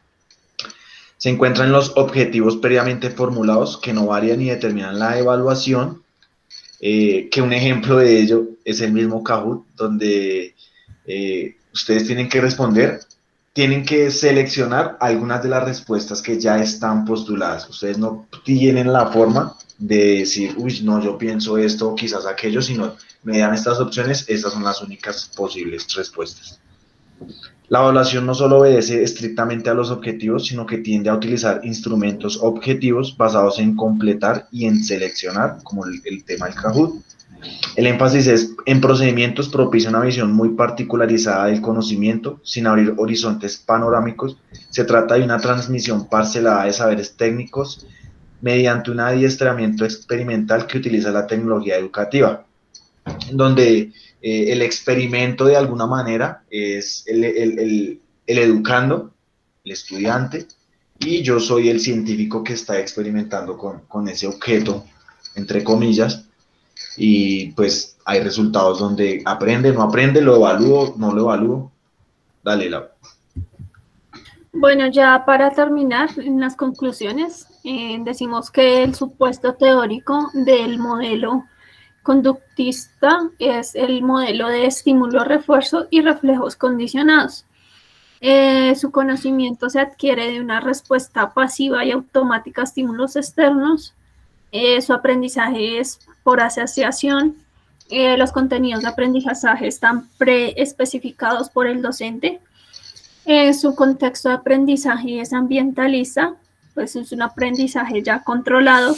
Se encuentran los objetivos previamente formulados que no varían ni determinan la evaluación, que un ejemplo de ello es el mismo Kahoot, donde ustedes tienen que responder, tienen que seleccionar algunas de las respuestas que ya están postuladas. Ustedes no tienen la forma de decir, uy, no, yo pienso esto o quizás aquello, sino me dan estas opciones, estas son las únicas posibles respuestas. La evaluación no solo obedece estrictamente a los objetivos, sino que tiende a utilizar instrumentos objetivos basados en completar y en seleccionar, como el tema del Kahoot. El énfasis es en procedimientos propicia una visión muy particularizada del conocimiento, sin abrir horizontes panorámicos. Se trata de una transmisión parcelada de saberes técnicos mediante un adiestramiento experimental que utiliza la tecnología educativa, donde el experimento de alguna manera es el educando, el estudiante, y yo soy el científico que está experimentando con ese objeto, entre comillas, y pues hay resultados donde aprende, no aprende, lo evalúo, no lo evalúo. Dale, Lau. Bueno, ya para terminar, en las conclusiones, decimos que el supuesto teórico del modelo conductista es el modelo de estímulo, refuerzo y reflejos condicionados. Su conocimiento se adquiere de una respuesta pasiva y automática a estímulos externos. Su aprendizaje es por asociación. Los contenidos de aprendizaje están preespecificados por el docente. Su contexto de aprendizaje es ambientalista, pues es un aprendizaje ya controlado.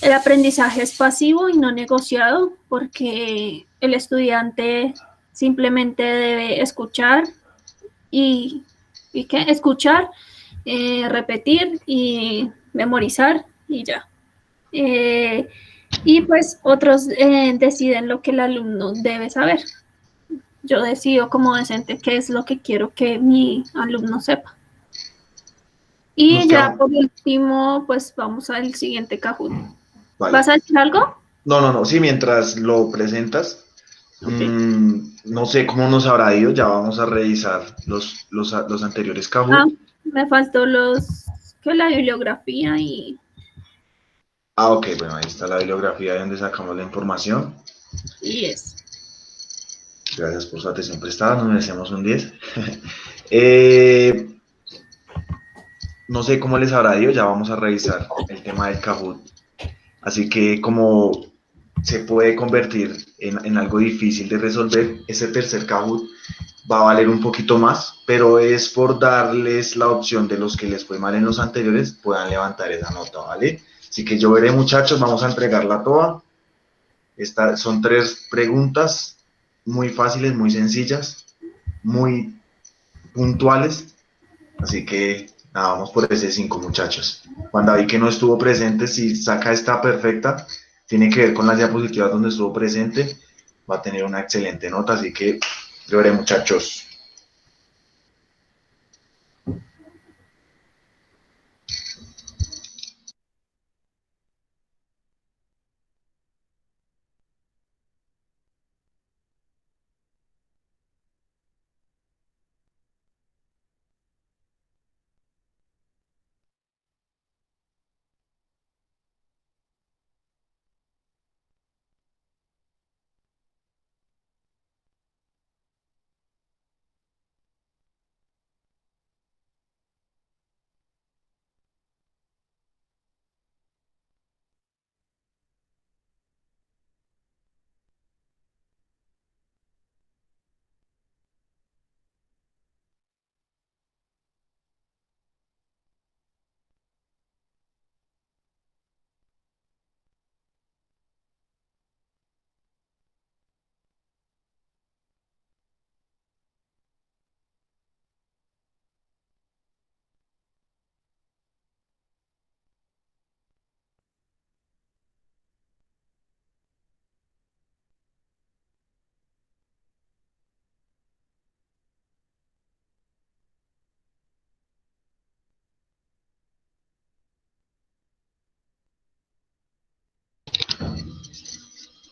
El aprendizaje es pasivo y no negociado porque el estudiante simplemente debe escuchar y ¿qué? Escuchar, repetir y memorizar y ya. Y pues otros deciden lo que el alumno debe saber. Yo decido como docente qué es lo que quiero que mi alumno sepa. Nos Y ya queda... por último, pues vamos al siguiente Kahoot. Vale. ¿Vas a decir algo? No, sí, mientras lo presentas, Ok. no sé cómo nos habrá ido, ya vamos a revisar los anteriores Kahoot. Me faltó que la bibliografía y Ok, bueno, ahí está la bibliografía de donde sacamos la información. eso. Gracias por su atención prestada, nos merecemos un 10. No sé cómo les habrá ido, ya vamos a revisar el tema del Kahoot. Así que como se puede convertir en algo difícil de resolver, ese tercer Kahoot va a valer un poquito más, pero es por darles la opción de los que les fue mal en los anteriores, puedan levantar esa nota, ¿vale? Así que yo veré, muchachos, vamos a entregarla toda. Son 3 preguntas muy fáciles, muy sencillas, muy puntuales. Así que nada, vamos por ese 5, muchachos. Juan David, que no estuvo presente, si saca esta perfecta, tiene que ver con las diapositivas donde estuvo presente, va a tener una excelente nota, así que yo veré, muchachos.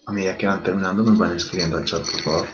A medida que van terminando, nos van escribiendo al chat, por favor.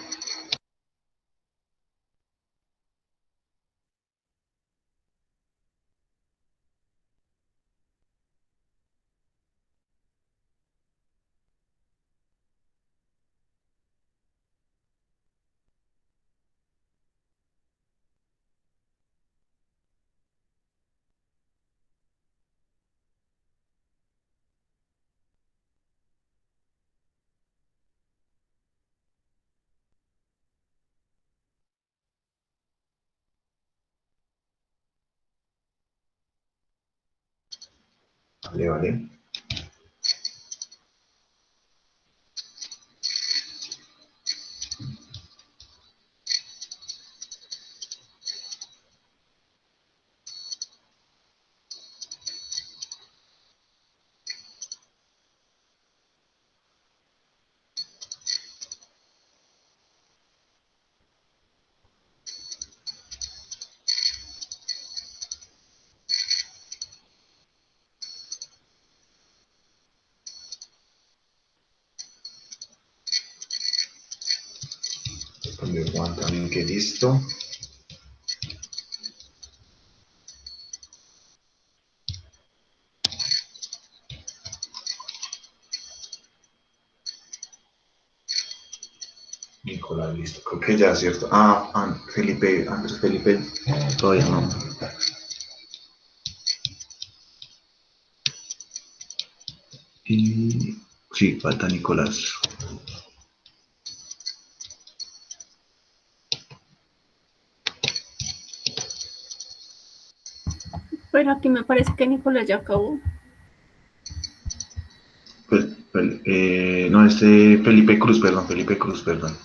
Vale. Respondió Juan también que listo. Nicolás, listo. Creo que ya, ¿cierto? Ah, Felipe, Andrés Felipe, todavía no. Y sí, falta Nicolás. Pero aquí me parece que Nicolás ya acabó. No, Felipe Cruz, perdón.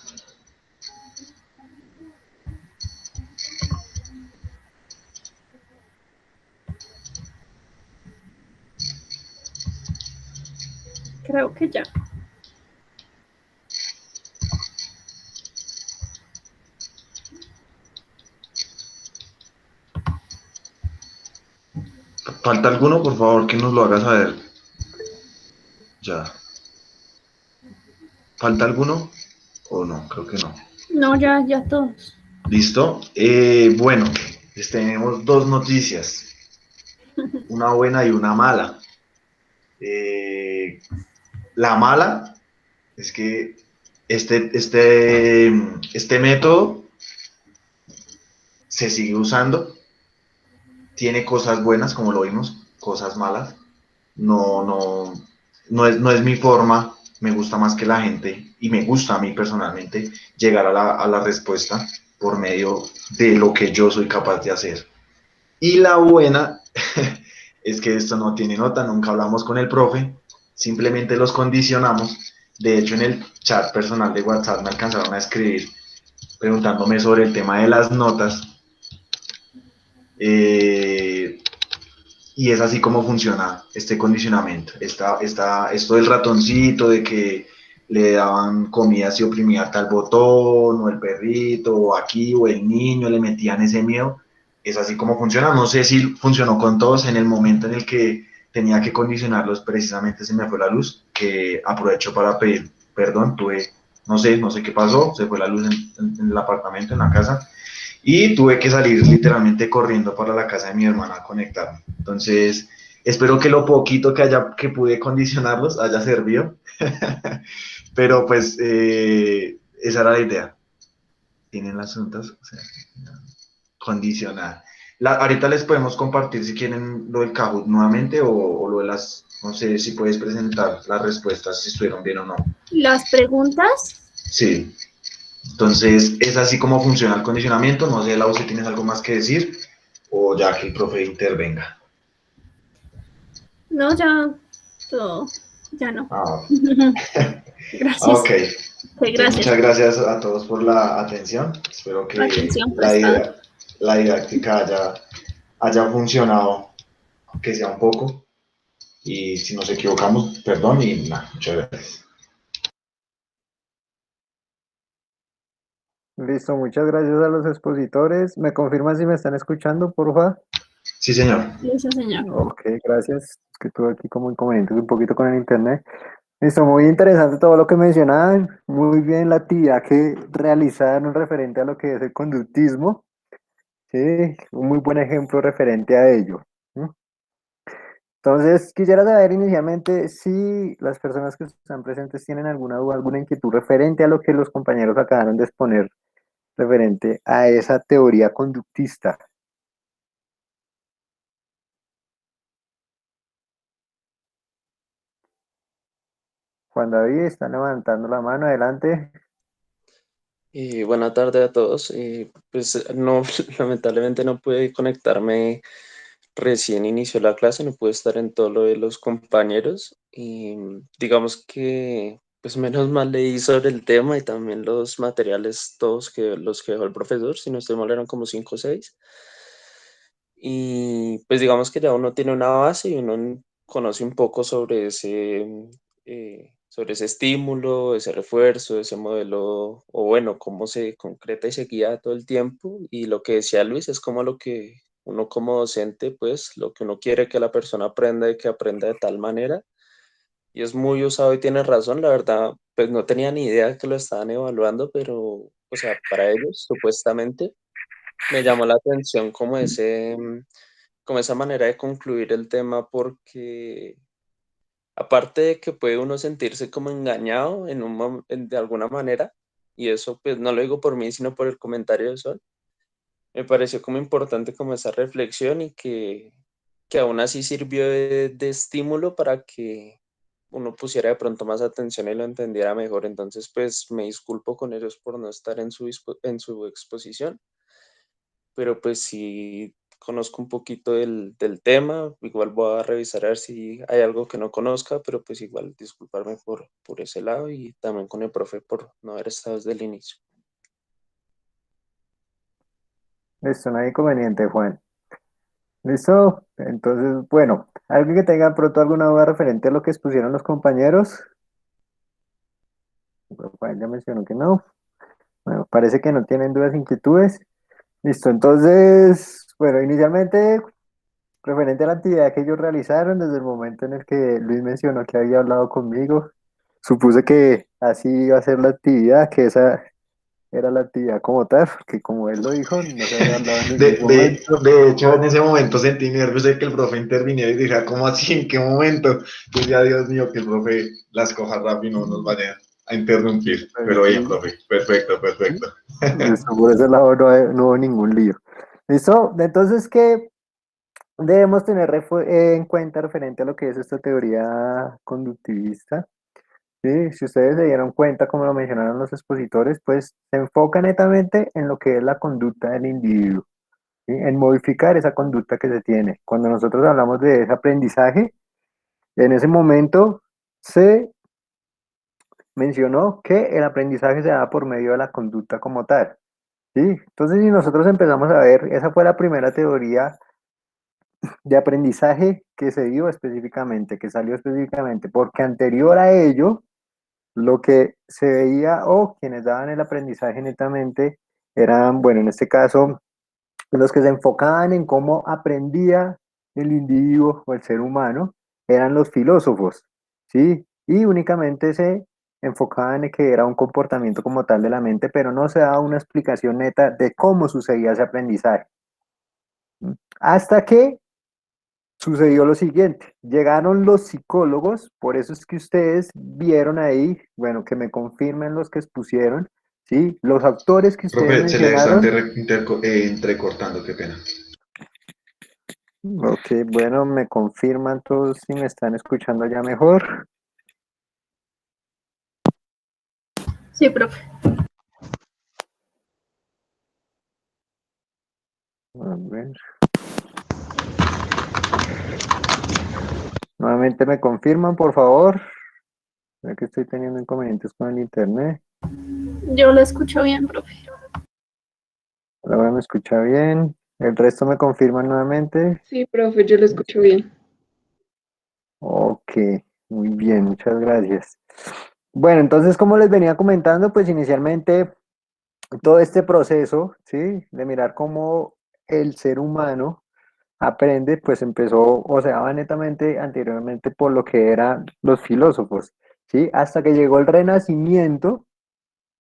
Creo que ya. ¿Falta alguno? Por favor, que nos lo haga saber. Ya. ¿Falta alguno? ¿O no? Creo que no. No, ya todos. ¿Listo? Bueno, les tenemos dos noticias. Una buena y una mala. La mala es que este método se sigue usando. Tiene cosas buenas, como lo vimos, cosas malas. No es mi forma. Me gusta más que la gente, y me gusta a mí personalmente, llegar a la respuesta por medio de lo que yo soy capaz de hacer. Y la buena es que esto no tiene nota, nunca hablamos con el profe, simplemente los condicionamos. De hecho, en el chat personal de WhatsApp me alcanzaron a escribir preguntándome sobre el tema de las notas. Y es así como funciona este condicionamiento. Esto del ratoncito, de que le daban comida si oprimía tal botón, o el perrito, o aquí, o el niño, le metían ese miedo. Es así como funciona. No sé si funcionó con todos. En el momento en el que tenía que condicionarlos, precisamente se me fue la luz, que aprovecho para pedir perdón. No sé qué pasó, se fue la luz en el apartamento, en la casa, y tuve que salir literalmente corriendo para la casa de mi hermana a conectarme. Entonces, espero que lo poquito que pude condicionarlos haya servido, pero pues esa era la idea. Tienen las juntas, o sea, condicionar. Ahorita les podemos compartir si quieren lo del Kahoot nuevamente, o lo de las, no sé si puedes presentar las respuestas, si estuvieron bien o no. Las preguntas. Sí. Entonces, es así como funciona el condicionamiento. No sé, Lau, si tienes algo más que decir, o ya que el profe intervenga. No, ya todo. Ya no. Gracias. Ok. Gracias. Muchas gracias a todos por la atención. Espero que prestada. la didáctica haya funcionado, aunque sea un poco. Y si nos equivocamos, perdón, y nada, muchas gracias. Listo, muchas gracias a los expositores. ¿Me confirman si me están escuchando, por favor? Sí, señor. Sí, señor. Ok, gracias. Es que tuve aquí como inconvenientes un poquito con el internet. Listo, muy interesante todo lo que mencionaban. Muy bien la actividad que realizaron referente a lo que es el conductismo. Sí, un muy buen ejemplo referente a ello. Entonces, quisiera saber inicialmente si las personas que están presentes tienen alguna duda, alguna inquietud referente a lo que los compañeros acabaron de exponer referente a esa teoría conductista. Juan David está levantando la mano, adelante. Buenas tardes a todos. Pues no, lamentablemente no pude conectarme, recién inició la clase, no pude estar en todo lo de los compañeros, y digamos que pues menos mal leí sobre el tema, y también los materiales todos los que dejó el profesor, si no estoy mal eran como 5 o 6, y pues digamos que ya uno tiene una base y uno conoce un poco sobre ese estímulo, ese refuerzo, ese modelo, o bueno, cómo se concreta y se guía todo el tiempo. Y lo que decía Luis es como lo que uno como docente, pues lo que uno quiere que la persona aprenda, y que aprenda de tal manera. Y es muy usado, y tiene razón, la verdad, pues no tenía ni idea que lo estaban evaluando, pero, o sea, para ellos, supuestamente, me llamó la atención como esa manera de concluir el tema, porque aparte de que puede uno sentirse como engañado de alguna manera, y eso pues no lo digo por mí, sino por el comentario de Sol. Me pareció como importante como esa reflexión y que aún así sirvió de estímulo para que uno pusiera de pronto más atención y lo entendiera mejor. Entonces, pues me disculpo con ellos por no estar en su exposición, pero pues sí conozco un poquito del tema. Igual voy a revisar a ver si hay algo que no conozca, pero pues igual disculparme por ese lado y también con el profe por no haber estado desde el inicio. Listo, no hay inconveniente, Juan. ¿Listo? Entonces, bueno, ¿alguien que tenga pronto alguna duda referente a lo que expusieron los compañeros? Juan ya mencionó que no. Bueno, parece que no tienen dudas, inquietudes. Listo, entonces, bueno, inicialmente, referente a la actividad que ellos realizaron, desde el momento en el que Luis mencionó que había hablado conmigo, supuse que así iba a ser la actividad, que esa era la actividad como tal, porque como él lo dijo, no se había hablado en ningún momento. De hecho, en ese momento sentí nervios de que el profe interviniera y dijera, ¿cómo así? ¿En qué momento? Yo decía, Dios mío, que el profe las coja rápido y no nos vaya a interrumpir. Pero bien, profe, perfecto, perfecto. Listo, por ese lado no hubo ningún lío. ¿Listo? Entonces, ¿qué debemos tener en cuenta referente a lo que es esta teoría conductivista? Sí, si ustedes se dieron cuenta, como lo mencionaron los expositores, pues se enfoca netamente en lo que es la conducta del individuo, ¿sí? En modificar esa conducta que se tiene. Cuando nosotros hablamos de ese aprendizaje, en ese momento se mencionó que el aprendizaje se da por medio de la conducta como tal, ¿sí? Entonces, si nosotros empezamos a ver, esa fue la primera teoría de aprendizaje que se dio específicamente, que salió específicamente, porque anterior a ello, lo que se veía o quienes daban el aprendizaje netamente eran, bueno, en este caso, los que se enfocaban en cómo aprendía el individuo o el ser humano, eran los filósofos, ¿sí? Y únicamente se enfocaban en que era un comportamiento como tal de la mente, pero no se daba una explicación neta de cómo sucedía ese aprendizaje. Hasta que sucedió lo siguiente, llegaron los psicólogos, por eso es que ustedes vieron ahí, bueno, que me confirmen los que expusieron, ¿sí? Los autores que ustedes Profe, se le está mencionaron. entrecortando, qué pena. Ok, bueno, me confirman todos si me están escuchando ya mejor. Sí, profe. A ver. Nuevamente me confirman, por favor. Ya que estoy teniendo inconvenientes con el internet. Yo lo escucho bien, profe. Ahora me escucha bien. El resto me confirman nuevamente. Sí, profe, yo lo escucho bien. Ok, muy bien, muchas gracias. Bueno, entonces, como les venía comentando, pues inicialmente todo este proceso, ¿sí? De mirar cómo el ser humano aprende, pues empezó, o sea, va netamente anteriormente por lo que eran los filósofos, ¿sí? Hasta que llegó el Renacimiento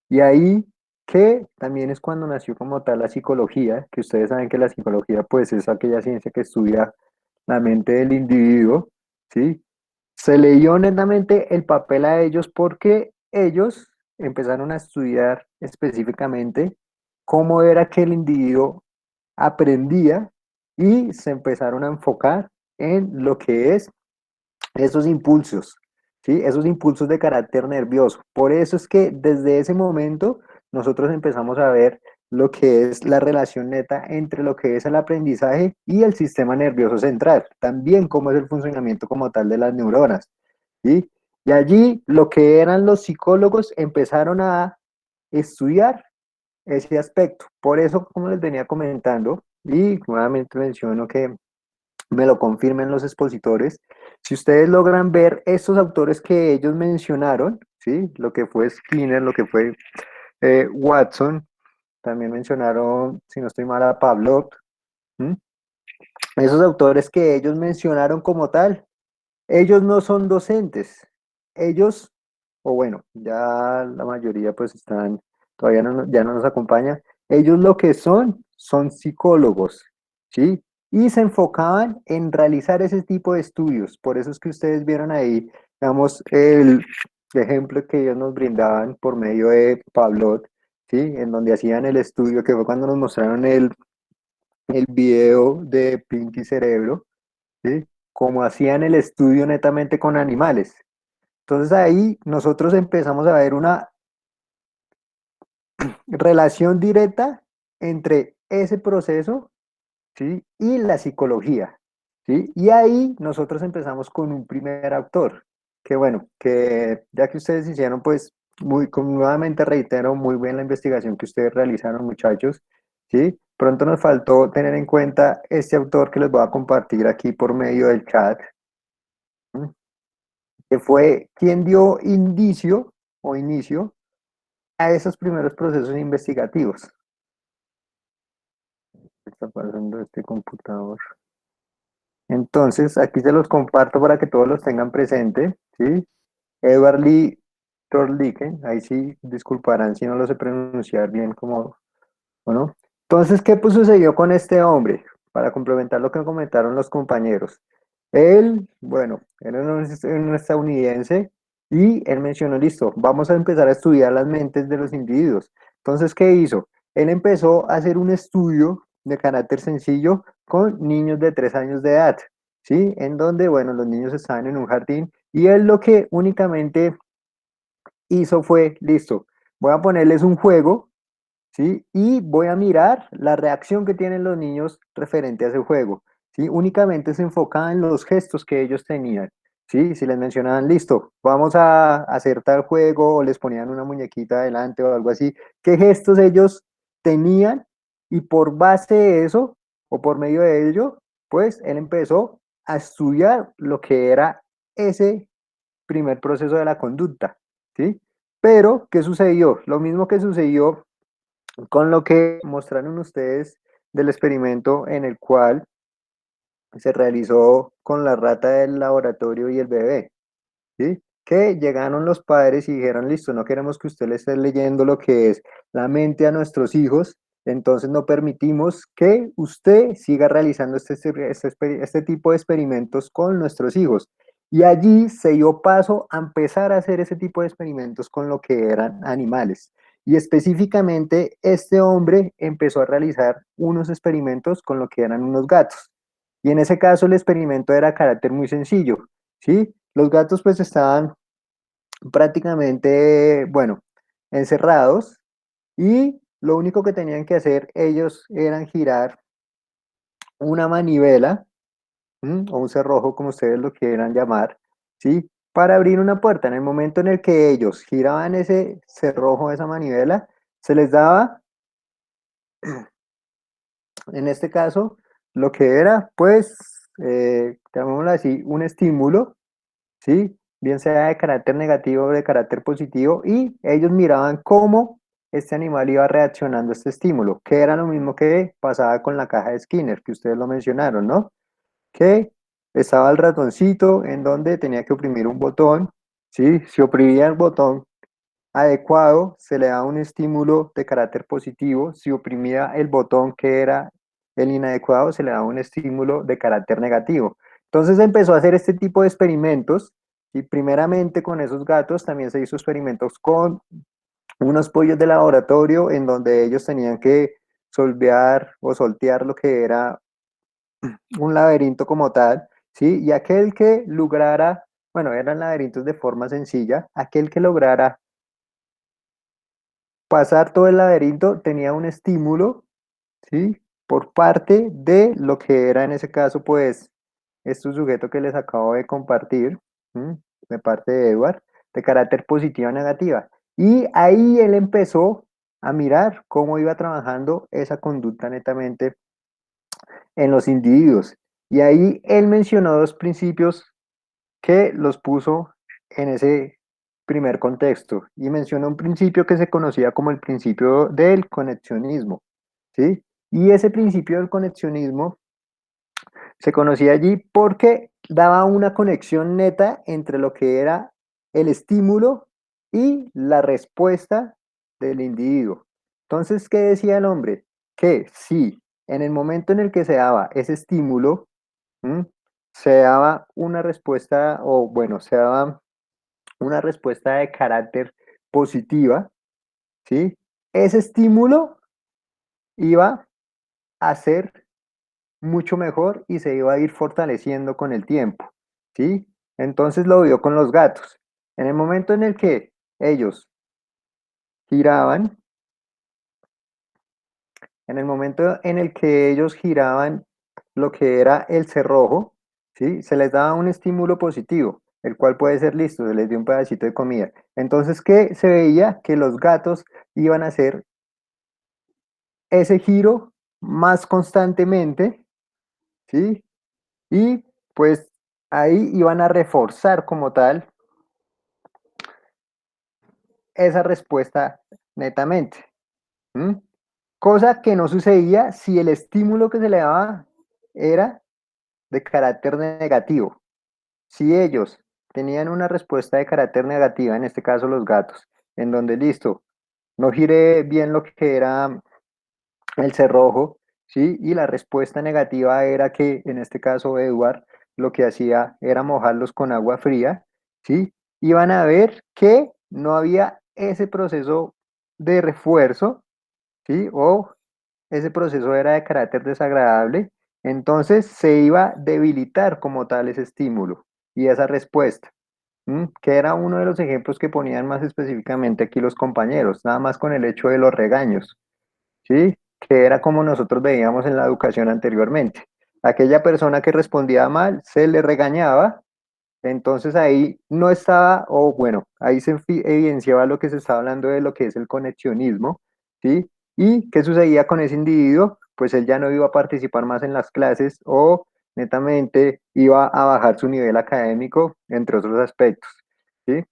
y ahí que también es cuando nació como tal la psicología, que ustedes saben que la psicología pues es aquella ciencia que estudia la mente del individuo, ¿sí? Se leyó netamente el papel a ellos porque ellos empezaron a estudiar específicamente cómo era que el individuo aprendía y se empezaron a enfocar en lo que es esos impulsos, ¿sí? Esos impulsos de carácter nervioso. Por eso es que desde ese momento nosotros empezamos a ver lo que es la relación neta entre lo que es el aprendizaje y el sistema nervioso central, también cómo es el funcionamiento como tal de las neuronas, ¿sí? Y allí lo que eran los psicólogos empezaron a estudiar ese aspecto. Por eso, como les venía comentando, y nuevamente menciono que me lo confirmen los expositores, si ustedes logran ver estos autores que ellos mencionaron, ¿sí? Lo que fue Skinner, lo que fue Watson, también mencionaron, si no estoy mal, a Pavlov, ¿sí? Esos autores que ellos mencionaron como tal, ellos no son docentes, ellos, o bueno, ya la mayoría pues están, todavía no, ya no nos acompaña, ellos lo que son psicólogos, ¿sí? Y se enfocaban en realizar ese tipo de estudios, por eso es que ustedes vieron ahí, digamos, ejemplo que ellos nos brindaban por medio de Pavlov, ¿sí? En donde hacían el estudio, que fue cuando nos mostraron el video de Pinky Cerebro, ¿sí? Como hacían el estudio netamente con animales. Entonces ahí nosotros empezamos a ver una relación directa entre ese proceso, ¿sí? Y la psicología, ¿sí? Y ahí nosotros empezamos con un primer autor, que bueno, que ya que ustedes hicieron, pues, nuevamente reitero, muy bien la investigación que ustedes realizaron, muchachos, ¿sí? Pronto nos faltó tener en cuenta este autor que les voy a compartir aquí por medio del chat, ¿sí? Que fue quien dio indicio o inicio a esos primeros procesos investigativos. ¿Qué está pasando este computador? Entonces, aquí se los comparto para que todos los tengan presente, ¿sí? Edward Lee Thorndike, ahí sí disculparán si no lo sé pronunciar bien como, ¿o no? Entonces, ¿qué pues sucedió con este hombre? Para complementar lo que comentaron los compañeros. Él, bueno, era un estadounidense y él mencionó, listo, vamos a empezar a estudiar las mentes de los individuos. Entonces, ¿qué hizo? Él empezó a hacer un estudio de carácter sencillo con niños de 3 años de edad, ¿sí? En donde, bueno, los niños estaban en un jardín y él lo que únicamente hizo fue, listo, voy a ponerles un juego, ¿sí? Y voy a mirar la reacción que tienen los niños referente a ese juego, ¿sí? Únicamente se enfocaba en los gestos que ellos tenían, ¿sí? Si les mencionaban, listo, vamos a hacer tal juego, o les ponían una muñequita adelante o algo así, ¿qué gestos ellos tenían? Y por base de eso, o por medio de ello, pues él empezó a estudiar lo que era ese primer proceso de la conducta, ¿sí? Pero, ¿qué sucedió? Lo mismo que sucedió con lo que mostraron ustedes del experimento en el cual se realizó con la rata del laboratorio y el bebé, ¿sí? Que llegaron los padres y dijeron, listo, no queremos que usted le esté leyendo lo que es la mente a nuestros hijos, entonces no permitimos que usted siga realizando este tipo de experimentos con nuestros hijos. Y allí se dio paso a empezar a hacer ese tipo de experimentos con lo que eran animales. Y específicamente este hombre empezó a realizar unos experimentos con lo que eran unos gatos. Y en ese caso el experimento era de carácter muy sencillo, ¿sí? Los gatos pues estaban prácticamente, bueno, encerrados y lo único que tenían que hacer ellos eran girar una manivela, o un cerrojo, como ustedes lo quieran llamar, ¿sí? Para abrir una puerta. En el momento en el que ellos giraban ese cerrojo, esa manivela, se les daba, en este caso, lo que era, pues, llamémoslo así, un estímulo, ¿sí? Bien sea de carácter negativo o de carácter positivo, y ellos miraban cómo este animal iba reaccionando a este estímulo, que era lo mismo que pasaba con la caja de Skinner, que ustedes lo mencionaron, ¿no? Que estaba el ratoncito en donde tenía que oprimir un botón, ¿sí? Si oprimía el botón adecuado, se le daba un estímulo de carácter positivo. Si oprimía el botón que era el inadecuado, se le daba un estímulo de carácter negativo. Entonces empezó a hacer este tipo de experimentos y primeramente con esos gatos también se hizo experimentos con unos pollos de laboratorio en donde ellos tenían que solvear o soltear lo que era un laberinto como tal, ¿sí? Y aquel que lograra, bueno, eran laberintos de forma sencilla, aquel que lograra pasar todo el laberinto tenía un estímulo, ¿sí? Por parte de lo que era en ese caso, pues, este sujeto que les acabo de compartir, ¿sí? De parte de Edward, de carácter positiva o negativa. Y ahí él empezó a mirar cómo iba trabajando esa conducta netamente en los individuos. Y ahí él mencionó dos principios que los puso en ese primer contexto y mencionó un principio que se conocía como el principio del conexionismo, ¿sí? Y ese principio del conexionismo se conocía allí porque daba una conexión neta entre lo que era el estímulo y la respuesta del individuo. Entonces, ¿qué decía el hombre? Que si en el momento en el que se daba ese estímulo, ¿m? Se daba una respuesta, o bueno, se daba una respuesta de carácter positiva, ¿sí? Ese estímulo iba a ser mucho mejor y se iba a ir fortaleciendo con el tiempo, ¿sí? Entonces lo vio con los gatos. En el momento en el que ellos giraban, en el momento en el que ellos giraban lo que era el cerrojo, ¿sí? Se les daba un estímulo positivo, el cual puede ser listo, se les dio un pedacito de comida. Entonces, ¿qué se veía? Que los gatos iban a hacer ese giro más constantemente, ¿sí? Y pues ahí iban a reforzar como tal esa respuesta netamente. ¿Mm? Cosa que no sucedía si el estímulo que se le daba era de carácter negativo. Si ellos tenían una respuesta de carácter negativa, en este caso los gatos, en donde listo, no giré bien lo que era el cerrojo, ¿sí? Y la respuesta negativa era que, en este caso, Edward lo que hacía era mojarlos con agua fría, ¿sí? Iban a ver que no había ese proceso de refuerzo, ¿sí? O ese proceso era de carácter desagradable, entonces se iba a debilitar como tal ese estímulo y esa respuesta. Que era uno de los ejemplos que ponían más específicamente aquí los compañeros, nada más con el hecho de los regaños. ¿Sí? Que era como nosotros veíamos en la educación anteriormente. Aquella persona que respondía mal se le regañaba, entonces ahí no estaba, o bueno, ahí se evidenciaba lo que se estaba hablando de lo que es el conexionismo, ¿sí? ¿Y qué sucedía con ese individuo? Pues él ya no iba a participar más en las clases o netamente iba a bajar su nivel académico, entre otros aspectos, ¿sí?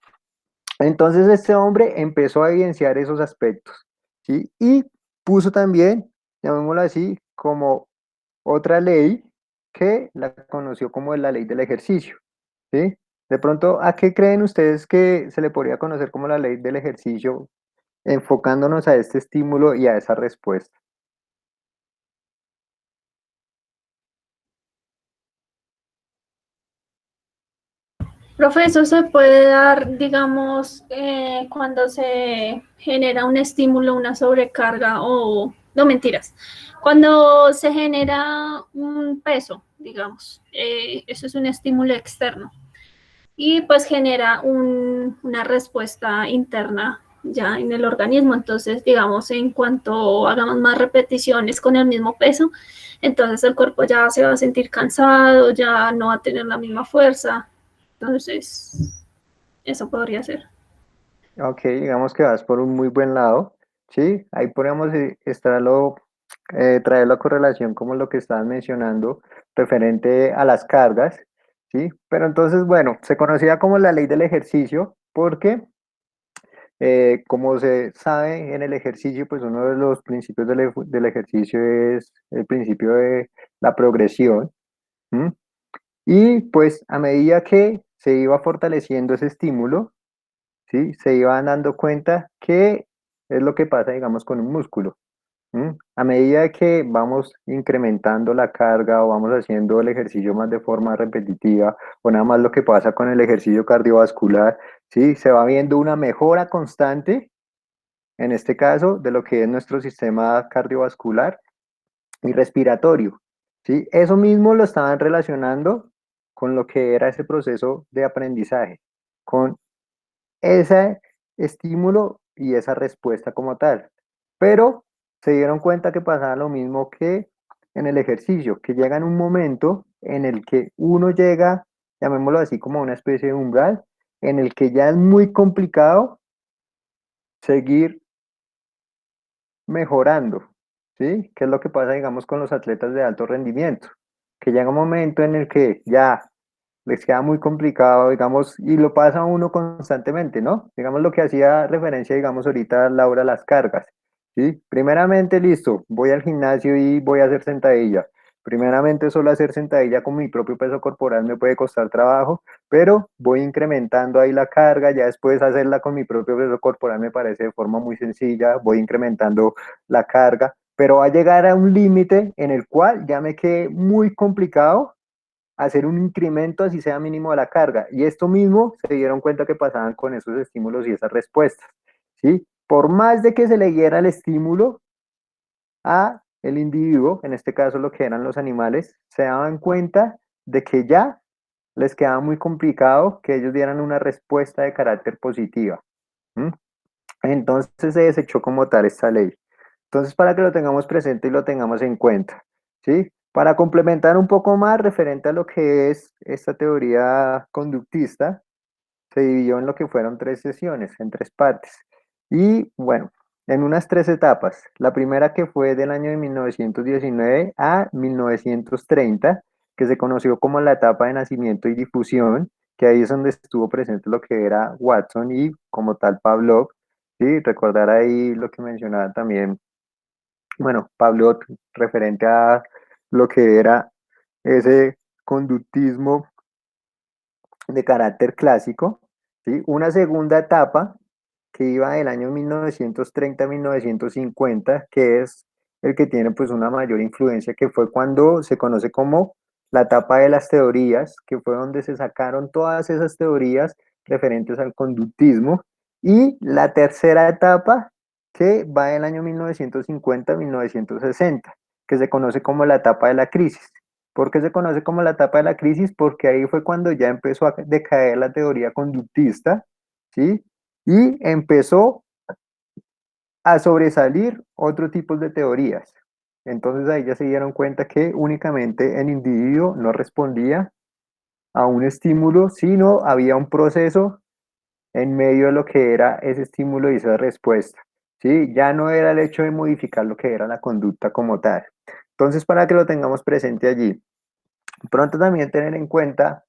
Entonces este hombre empezó a evidenciar esos aspectos, ¿sí? Y puso también, llamémoslo así, como otra ley que la conoció como la ley del ejercicio, ¿sí? De pronto, ¿a qué creen ustedes que se le podría conocer como la ley del ejercicio, enfocándonos a este estímulo y a esa respuesta? Profe, eso se puede dar, digamos, cuando se genera un estímulo, una sobrecarga o, no mentiras, cuando se genera un peso, digamos, eso es un estímulo externo y pues genera una respuesta interna ya en el organismo. Entonces, digamos, en cuanto hagamos más repeticiones con el mismo peso, entonces el cuerpo ya se va a sentir cansado, ya no va a tener la misma fuerza. Entonces, eso podría ser. Ok, digamos que vas por un muy buen lado, ¿sí? Ahí podríamos traer la correlación como lo que estaban mencionando referente a las cargas, ¿sí? Pero entonces, bueno, se conocía como la ley del ejercicio porque, como se sabe en el ejercicio, pues uno de los principios del ejercicio es el principio de la progresión, ¿m? Y pues a medida que se iba fortaleciendo ese estímulo, ¿sí? Se iban dando cuenta que es lo que pasa, digamos, con un músculo. A medida que vamos incrementando la carga o vamos haciendo el ejercicio más de forma repetitiva, o nada más lo que pasa con el ejercicio cardiovascular, ¿sí? Se va viendo una mejora constante, en este caso, de lo que es nuestro sistema cardiovascular y respiratorio, ¿sí? Eso mismo lo estaban relacionando con lo que era ese proceso de aprendizaje, con ese estímulo y esa respuesta como tal. Pero se dieron cuenta que pasaba lo mismo que en el ejercicio, que llega en un momento en el que uno llega, llamémoslo así, como una especie de umbral, en el que ya es muy complicado seguir mejorando, ¿sí? ¿Qué es lo que pasa, digamos, con los atletas de alto rendimiento? Que llega un momento en el que ya les queda muy complicado, digamos, y lo pasa uno constantemente, ¿no? Digamos lo que hacía referencia, digamos, ahorita Laura, las cargas, ¿sí? Primeramente, listo, voy al gimnasio y voy a hacer sentadilla. Primeramente, solo hacer sentadilla con mi propio peso corporal me puede costar trabajo, pero voy incrementando ahí la carga, ya después hacerla con mi propio peso corporal me parece de forma muy sencilla, voy incrementando la carga, pero va a llegar a un límite en el cual ya me quede muy complicado hacer un incremento así sea mínimo de la carga. Y esto mismo se dieron cuenta que pasaban con esos estímulos y esas respuestas, ¿sí? Por más de que se le diera el estímulo a el individuo, en este caso lo que eran los animales, se daban cuenta de que ya les quedaba muy complicado que ellos dieran una respuesta de carácter positiva. ¿Mm? Entonces se desechó como tal esta ley. Entonces, para que lo tengamos presente y lo tengamos en cuenta, ¿sí? Para complementar un poco más referente a lo que es esta teoría conductista, se dividió en lo que fueron 3 sesiones, en 3 partes. Y bueno, en unas 3 etapas. La primera que fue del año de 1919 a 1930, que se conoció como la etapa de nacimiento y difusión, que ahí es donde estuvo presente lo que era Watson y como tal Pavlov, ¿sí? Recordar ahí lo que mencionaba también, bueno, Pavlov, referente a lo que era ese conductismo de carácter clásico, ¿sí? Una segunda etapa que iba del año 1930 a 1950, que es el que tiene pues una mayor influencia, que fue cuando se conoce como la etapa de las teorías, que fue donde se sacaron todas esas teorías referentes al conductismo, y la tercera etapa que va del año 1950 a 1960, que se conoce como la etapa de la crisis. ¿Por qué se conoce como la etapa de la crisis? Porque ahí fue cuando ya empezó a decaer la teoría conductista, ¿sí? Y empezó a sobresalir otro tipo de teorías. Entonces ahí ya se dieron cuenta que únicamente el individuo no respondía a un estímulo, sino había un proceso en medio de lo que era ese estímulo y esa respuesta, ¿sí? Ya no era el hecho de modificar lo que era la conducta como tal. Entonces, para que lo tengamos presente allí. Pronto también tener en cuenta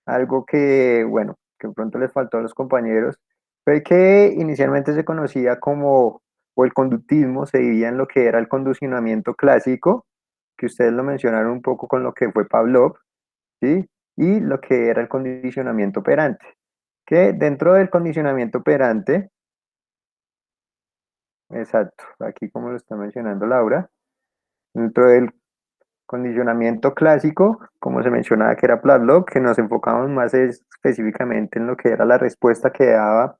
algo que, bueno, que pronto les faltó a los compañeros, fue que inicialmente se conocía como, o el conductismo se dividía en lo que era el condicionamiento clásico, que ustedes lo mencionaron un poco con lo que fue Pavlov, ¿sí? Y lo que era el condicionamiento operante, que dentro del condicionamiento operante, exacto, aquí como lo está mencionando Laura, dentro del condicionamiento clásico, como se mencionaba que era Pavlov, que nos enfocamos más específicamente en lo que era la respuesta que daba.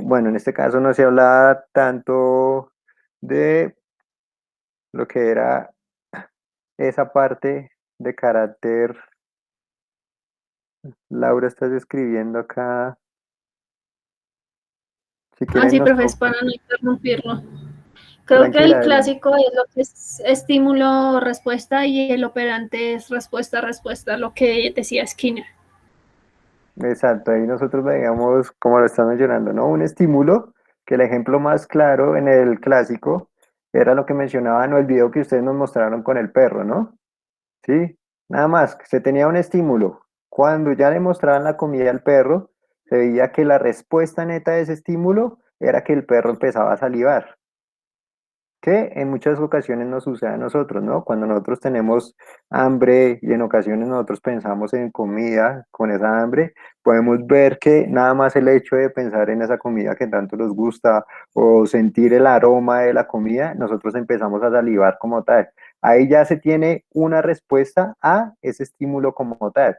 Bueno, en este caso no se hablaba tanto de lo que era esa parte de carácter. Laura, estás escribiendo acá. Si quieren Así, nos... profe, es para no interrumpirlo. Creo que Tranquila, el adelante. clásico es lo que es estímulo-respuesta y el operante es respuesta-respuesta, lo que decía Skinner. Exacto, ahí nosotros veíamos, como lo están mencionando, ¿no? Un estímulo, que el ejemplo más claro en el clásico era lo que mencionaban, o el video que ustedes nos mostraron con el perro, ¿no? Sí, nada más, que se tenía un estímulo. Cuando ya le mostraban la comida al perro, se veía que la respuesta neta de ese estímulo era que el perro empezaba a salivar, que en muchas ocasiones nos sucede a nosotros, ¿no? Cuando nosotros tenemos hambre y en ocasiones nosotros pensamos en comida con esa hambre, podemos ver que nada más el hecho de pensar en esa comida que tanto nos gusta o sentir el aroma de la comida, nosotros empezamos a salivar como tal. Ahí ya se tiene una respuesta a ese estímulo como tal.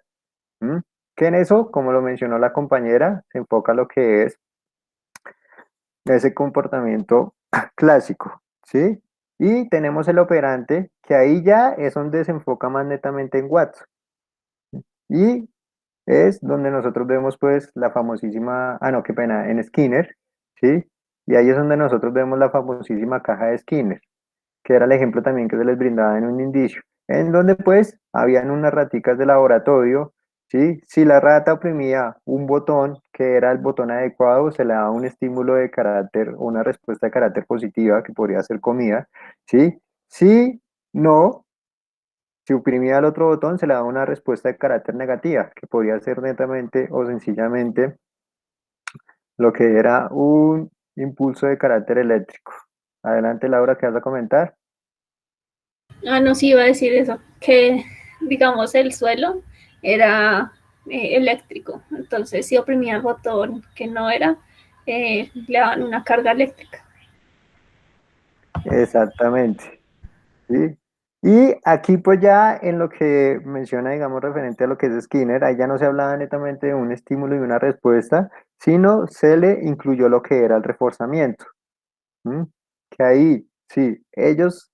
¿Mm? Que en eso, como lo mencionó la compañera, se enfoca lo que es ese comportamiento clásico, ¿sí? Y tenemos el operante, que ahí ya es donde se enfoca más netamente en Watson. Y es donde nosotros vemos pues la famosísima, no, qué pena, en Skinner, ¿sí? Y ahí es donde nosotros vemos la famosísima caja de Skinner, que era el ejemplo también que se les brindaba en un indicio, en donde pues habían unas raticas de laboratorio, ¿sí? Si la rata oprimía un botón que era el botón adecuado, se le daba un estímulo de carácter, una respuesta de carácter positiva que podría ser comida, ¿sí? Si no, si oprimía el otro botón, se le daba una respuesta de carácter negativa, que podría ser netamente o sencillamente lo que era un impulso de carácter eléctrico. Adelante, Laura, ¿qué vas a comentar? No, sí iba a decir eso, que digamos el suelo era eléctrico, entonces si oprimía el botón que no era, le daban una carga eléctrica. Exactamente, ¿sí? Y aquí pues ya en lo que menciona, digamos, referente a lo que es Skinner, ahí ya no se hablaba netamente de un estímulo y una respuesta, sino se le incluyó lo que era el reforzamiento. ¿Mm? Que ahí, sí, ellos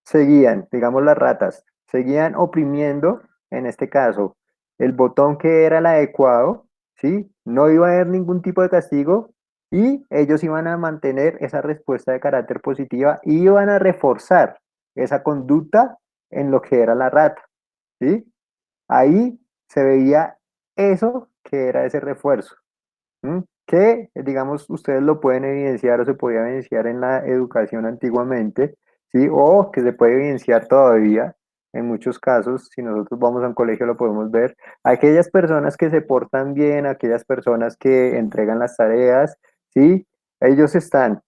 seguían, digamos las ratas, seguían oprimiendo, en este caso, el botón que era el adecuado, ¿sí? No iba a haber ningún tipo de castigo y ellos iban a mantener esa respuesta de carácter positiva y iban a reforzar esa conducta en lo que era la rata, ¿sí? Ahí se veía eso que era ese refuerzo. Que, digamos, ustedes lo pueden evidenciar o se podía evidenciar en la educación antiguamente, ¿sí? O que se puede evidenciar todavía en muchos casos, si nosotros vamos a un colegio lo podemos ver, aquellas personas que se portan bien, aquellas personas que entregan las tareas, ¿sí? Ellos están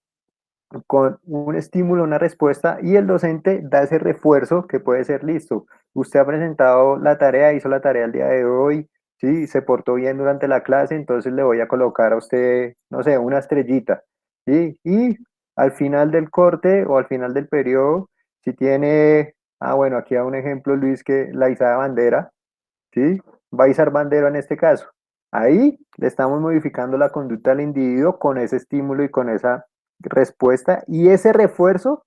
con un estímulo, una respuesta y el docente da ese refuerzo que puede ser listo. Usted ha presentado la tarea, hizo la tarea el día de hoy, sí, se portó bien durante la clase, entonces le voy a colocar a usted, no sé, una estrellita, ¿sí? Y al final del corte o al final del periodo, si tiene, bueno, aquí da un ejemplo, Luis, que la izada bandera, ¿sí? Va a izar bandera en este caso. Ahí le estamos modificando la conducta del individuo con ese estímulo y con esa respuesta y ese refuerzo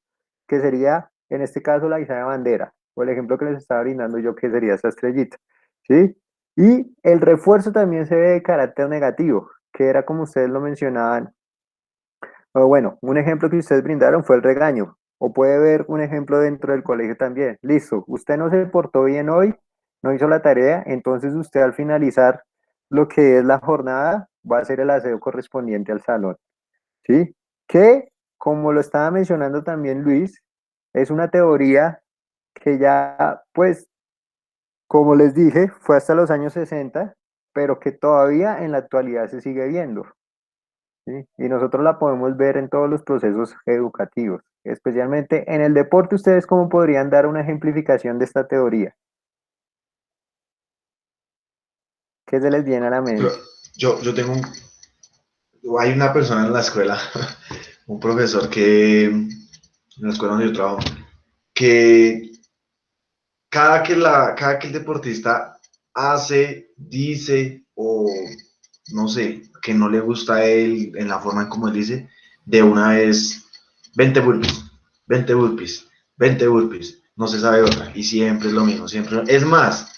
que sería, en este caso, la izada de bandera, o el ejemplo que les estaba brindando yo, que sería esta estrellita, ¿sí? Y el refuerzo también se ve de carácter negativo, que era como ustedes lo mencionaban, o bueno, un ejemplo que ustedes brindaron fue el regaño, o puede ver un ejemplo dentro del colegio también. Listo, usted no se portó bien hoy, no hizo la tarea, entonces usted al finalizar lo que es la jornada va a hacer el aseo correspondiente al salón, ¿sí? Que, como lo estaba mencionando también Luis, es una teoría que ya, pues, como les dije, fue hasta los años 60, pero que todavía en la actualidad se sigue viendo. ¿Sí? Y nosotros la podemos ver en todos los procesos educativos, especialmente en el deporte. ¿Ustedes cómo podrían dar una ejemplificación de esta teoría? ¿Qué se les viene a la Yo, mente? yo tengo hay una persona en la escuela, un profesor que, en la escuela donde yo trabajo, que cada que el deportista hace, dice o no sé, que no le gusta a él en la forma en como él dice, de una vez 20 burpees, 20 burpees, 20 burpees, no se sabe otra y siempre es lo mismo, siempre. Es más,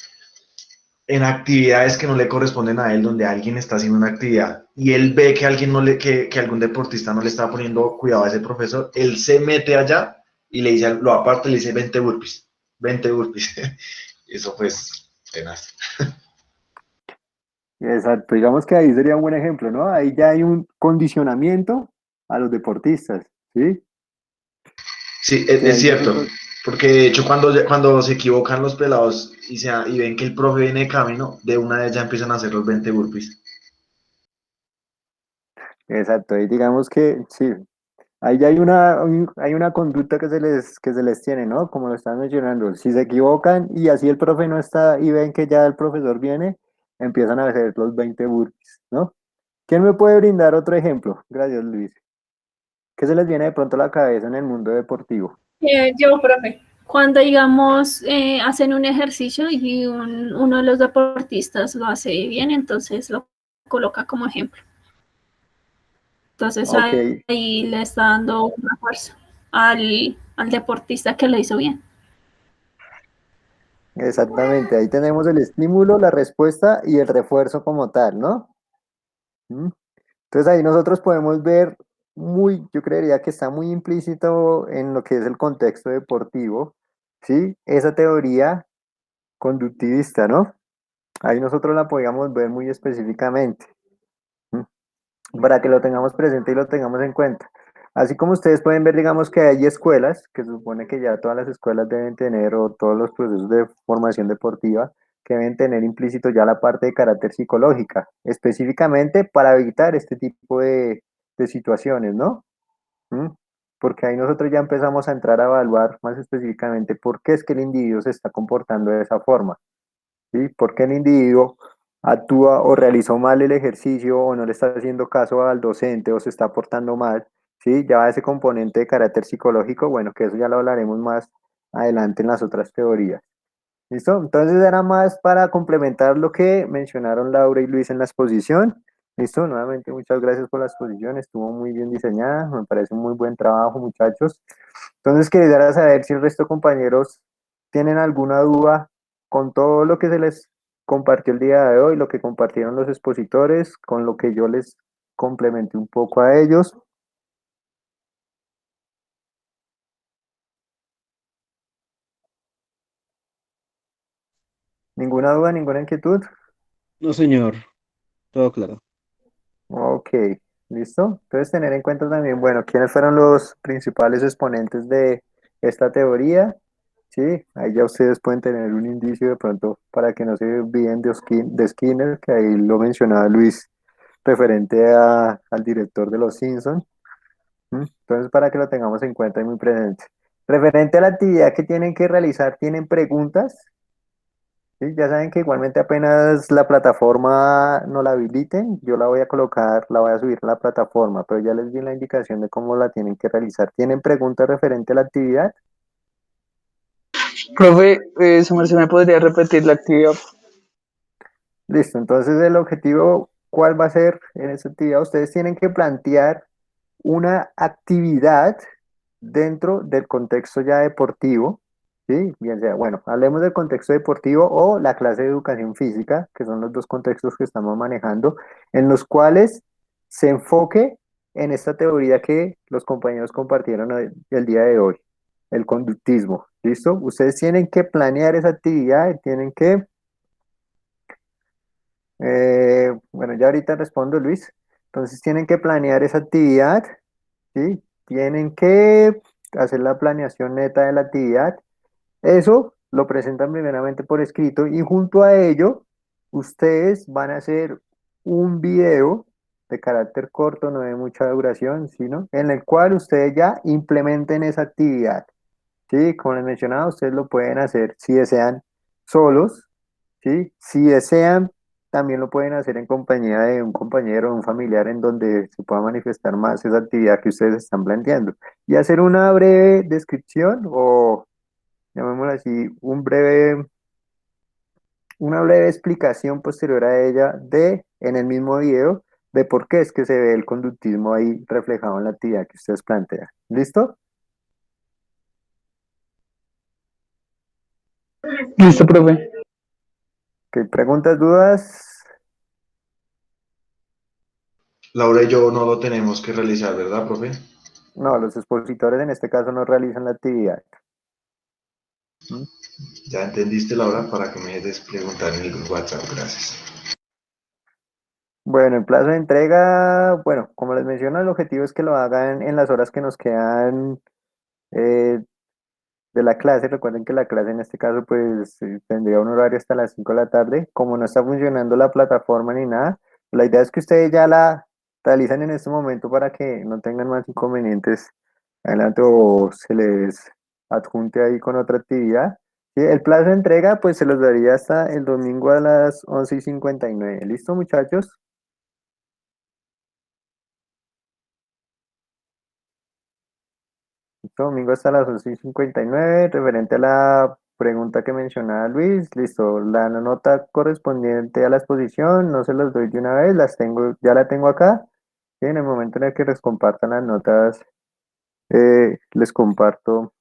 en actividades que no le corresponden a él, donde alguien está haciendo una actividad y él ve que alguien no le, que algún deportista no le está poniendo cuidado a ese profesor, él se mete allá y le dice, lo aparte, le dice 20 burpees, 20 burpees. Eso pues, tenaz. Exacto, digamos que ahí sería un buen ejemplo, ¿no? Ahí ya hay un condicionamiento a los deportistas, ¿sí? Sí, Que es ahí cierto, nosotros, porque de hecho cuando se equivocan los pelados y ven que el profe viene de camino, de una vez ya empiezan a hacer los 20 burpees. exacto, ahí digamos que sí, ahí ya hay una conducta que se les tiene, ¿no? Como lo están mencionando. Si se equivocan y así el profe no está y ven que ya el profesor viene, empiezan a hacer los 20 burpees, ¿no? ¿Quién me puede brindar otro ejemplo? Gracias, Luis. ¿Qué se les viene de pronto a la cabeza en el mundo deportivo? Yo, profe, cuando digamos hacen un ejercicio y uno de los deportistas lo hace bien, entonces lo coloca como ejemplo. Entonces Ok, ahí le está dando un refuerzo al deportista que lo hizo bien. exactamente. Ahí tenemos el estímulo, la respuesta y el refuerzo como tal, ¿no? ¿Mm? Entonces ahí nosotros podemos ver yo creería que está muy implícito en lo que es el contexto deportivo, ¿sí? Esa teoría conductivista, ¿no? Ahí nosotros la podíamos ver muy específicamente, ¿m? Para que lo tengamos presente y lo tengamos en cuenta. Así como ustedes pueden ver, digamos que hay escuelas, que se supone que ya todas las escuelas deben tener, o todos los procesos de formación deportiva, que deben tener implícito ya la parte de carácter psicológica, específicamente para evitar este tipo de situaciones, ¿no? ¿Mm? Porque ahí nosotros ya empezamos a entrar a evaluar más específicamente por qué es que el individuo se está comportando de esa forma, ¿sí? ¿Por qué el individuo actúa o realizó mal el ejercicio o no le está haciendo caso al docente o se está portando mal? ¿Sí? Ya ese componente de carácter psicológico, bueno, que eso ya lo hablaremos más adelante en las otras teorías. ¿Listo? Entonces era más para complementar lo que mencionaron Laura y Luis en la exposición. ¿Listo? Nuevamente muchas gracias por la exposición, estuvo muy bien diseñada, me parece un muy buen trabajo, muchachos. Entonces quería saber si el resto de compañeros tienen alguna duda con todo lo que se les compartió el día de hoy, lo que compartieron los expositores, con lo que yo les complementé un poco a ellos. ¿Ninguna duda, ninguna inquietud? No, señor, todo claro. Ok, listo. Entonces tener en cuenta también, bueno, quiénes fueron los principales exponentes de esta teoría. Sí, ahí ya ustedes pueden tener un indicio de pronto para que no se olviden de Skinner, que ahí lo mencionaba Luis, referente al director de Los Simpson. Entonces, para que lo tengamos en cuenta y muy presente. Referente a la actividad que tienen que realizar, ¿tienen preguntas? Sí, ya saben que igualmente apenas la plataforma no la habiliten, yo la voy a colocar, la voy a subir a la plataforma, pero ya les di la indicación de cómo la tienen que realizar. ¿Tienen preguntas referente a la actividad? Profe, su merced me podría repetir la actividad. Listo, entonces el objetivo, ¿cuál va a ser en esta actividad? Ustedes tienen que plantear una actividad dentro del contexto ya deportivo, ¿sí? Bien sea, bueno, hablemos del contexto deportivo o la clase de educación física, que son los dos contextos que estamos manejando, en los cuales se enfoque en esta teoría que los compañeros compartieron el día de hoy, el conductismo, ¿listo? Ustedes tienen que planear esa actividad, tienen que, bueno, ya ahorita respondo, Luis, entonces tienen que planear esa actividad. ¿Sí? Tienen que hacer la planeación neta de la actividad. Eso lo presentan primeramente por escrito y junto a ello, ustedes van a hacer un video de carácter corto, no de mucha duración, sino en el cual ustedes ya implementen esa actividad. Sí, como les mencionaba, ustedes lo pueden hacer si desean solos, ¿sí? Si desean, también lo pueden hacer en compañía de un compañero o un familiar en donde se pueda manifestar más esa actividad que ustedes están planteando. Y hacer una breve descripción o, llamémoslo así, una breve explicación posterior a ella en el mismo video, de por qué es que se ve el conductismo ahí reflejado en la actividad que ustedes plantean. ¿Listo? Listo, profe. ¿Qué preguntas, dudas? Laura y yo no lo tenemos que realizar, ¿verdad, profe? No, los expositores en este caso no realizan la actividad. ¿Mm? Ya entendiste, Laura, para que me des preguntar en el WhatsApp, gracias. Bueno, en plazo de entrega, bueno, como les menciono, el objetivo es que lo hagan en las horas que nos quedan eh, de la clase. Recuerden que la clase en este caso pues tendría un horario hasta las 5 de la tarde. Como no está funcionando la plataforma ni nada, la idea es que ustedes ya la realizan en este momento para que no tengan más inconvenientes adelante o se les adjunte ahí con otra actividad. Sí, el plazo de entrega pues se los daría hasta el domingo a las 11:59. ¿Listo, muchachos? Listo, domingo hasta las 11:59, referente a la pregunta que mencionaba Luis, listo, la nota correspondiente a la exposición, no se las doy de una vez, las tengo, ya la tengo acá, y en el momento en el que les compartan las notas, les comparto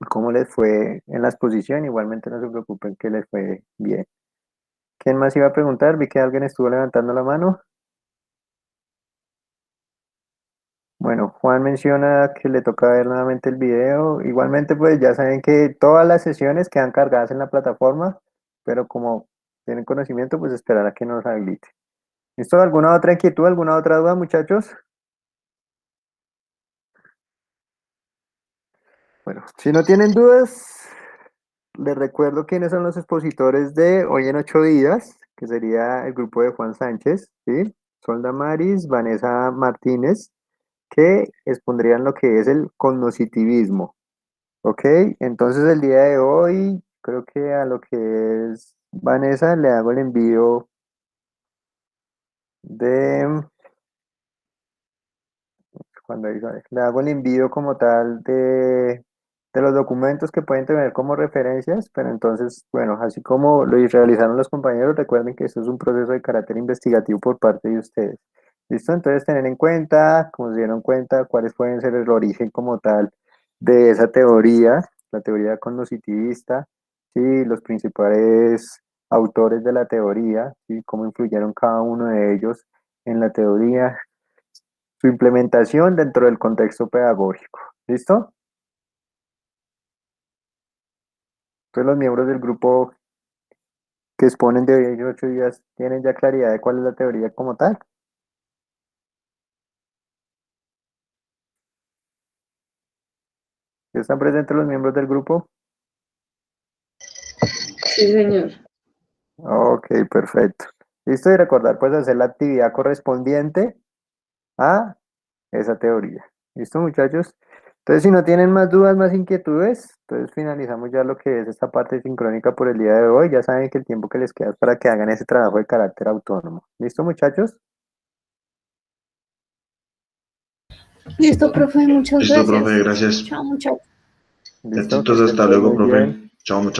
cómo les fue en la exposición, igualmente no se preocupen que les fue bien. ¿Quién más iba a preguntar? Vi que alguien estuvo levantando la mano. Bueno, Juan menciona que le toca ver nuevamente el video. Igualmente, pues ya saben que todas las sesiones quedan cargadas en la plataforma, pero como tienen conocimiento, pues esperar a que nos habilite. ¿Listo? ¿Alguna otra inquietud, alguna otra duda, muchachos? Bueno, si no tienen dudas, les recuerdo quiénes son los expositores de Hoy en 8 días, que sería el grupo de Juan Sánchez, ¿sí? Solda Maris, Vanessa Martínez, que expondrían lo que es el cognoscitivismo. Ok, entonces el día de hoy, creo que a lo que es Vanessa le hago el envío de, le hago el envío como tal de de los documentos que pueden tener como referencias, pero entonces, bueno, así como lo realizaron los compañeros, recuerden que esto es un proceso de carácter investigativo por parte de ustedes. ¿Listo? Entonces, tener en cuenta, como se dieron cuenta, cuáles pueden ser el origen como tal de esa teoría, la teoría cognitivista, ¿sí? Los principales autores de la teoría, ¿sí? Cómo influyeron cada uno de ellos en la teoría, su implementación dentro del contexto pedagógico. ¿Listo? Entonces los miembros del grupo que exponen de 28 días tienen ya claridad de cuál es la teoría como tal. ¿Están presentes los miembros del grupo? Sí, señor. Ok, perfecto. Listo, y recordar pues hacer la actividad correspondiente a esa teoría. ¿Listo, muchachos? Entonces, si no tienen más dudas, más inquietudes, entonces finalizamos ya lo que es esta parte sincrónica por el día de hoy. Ya saben que el tiempo que les queda es para que hagan ese trabajo de carácter autónomo. ¿Listo, muchachos? Listo, profe, muchas Listo, gracias. profe, gracias. Chao, muchachos. Listo, que Éxitos, estén hasta todos luego, muy profe. bien. Chao, muchachos.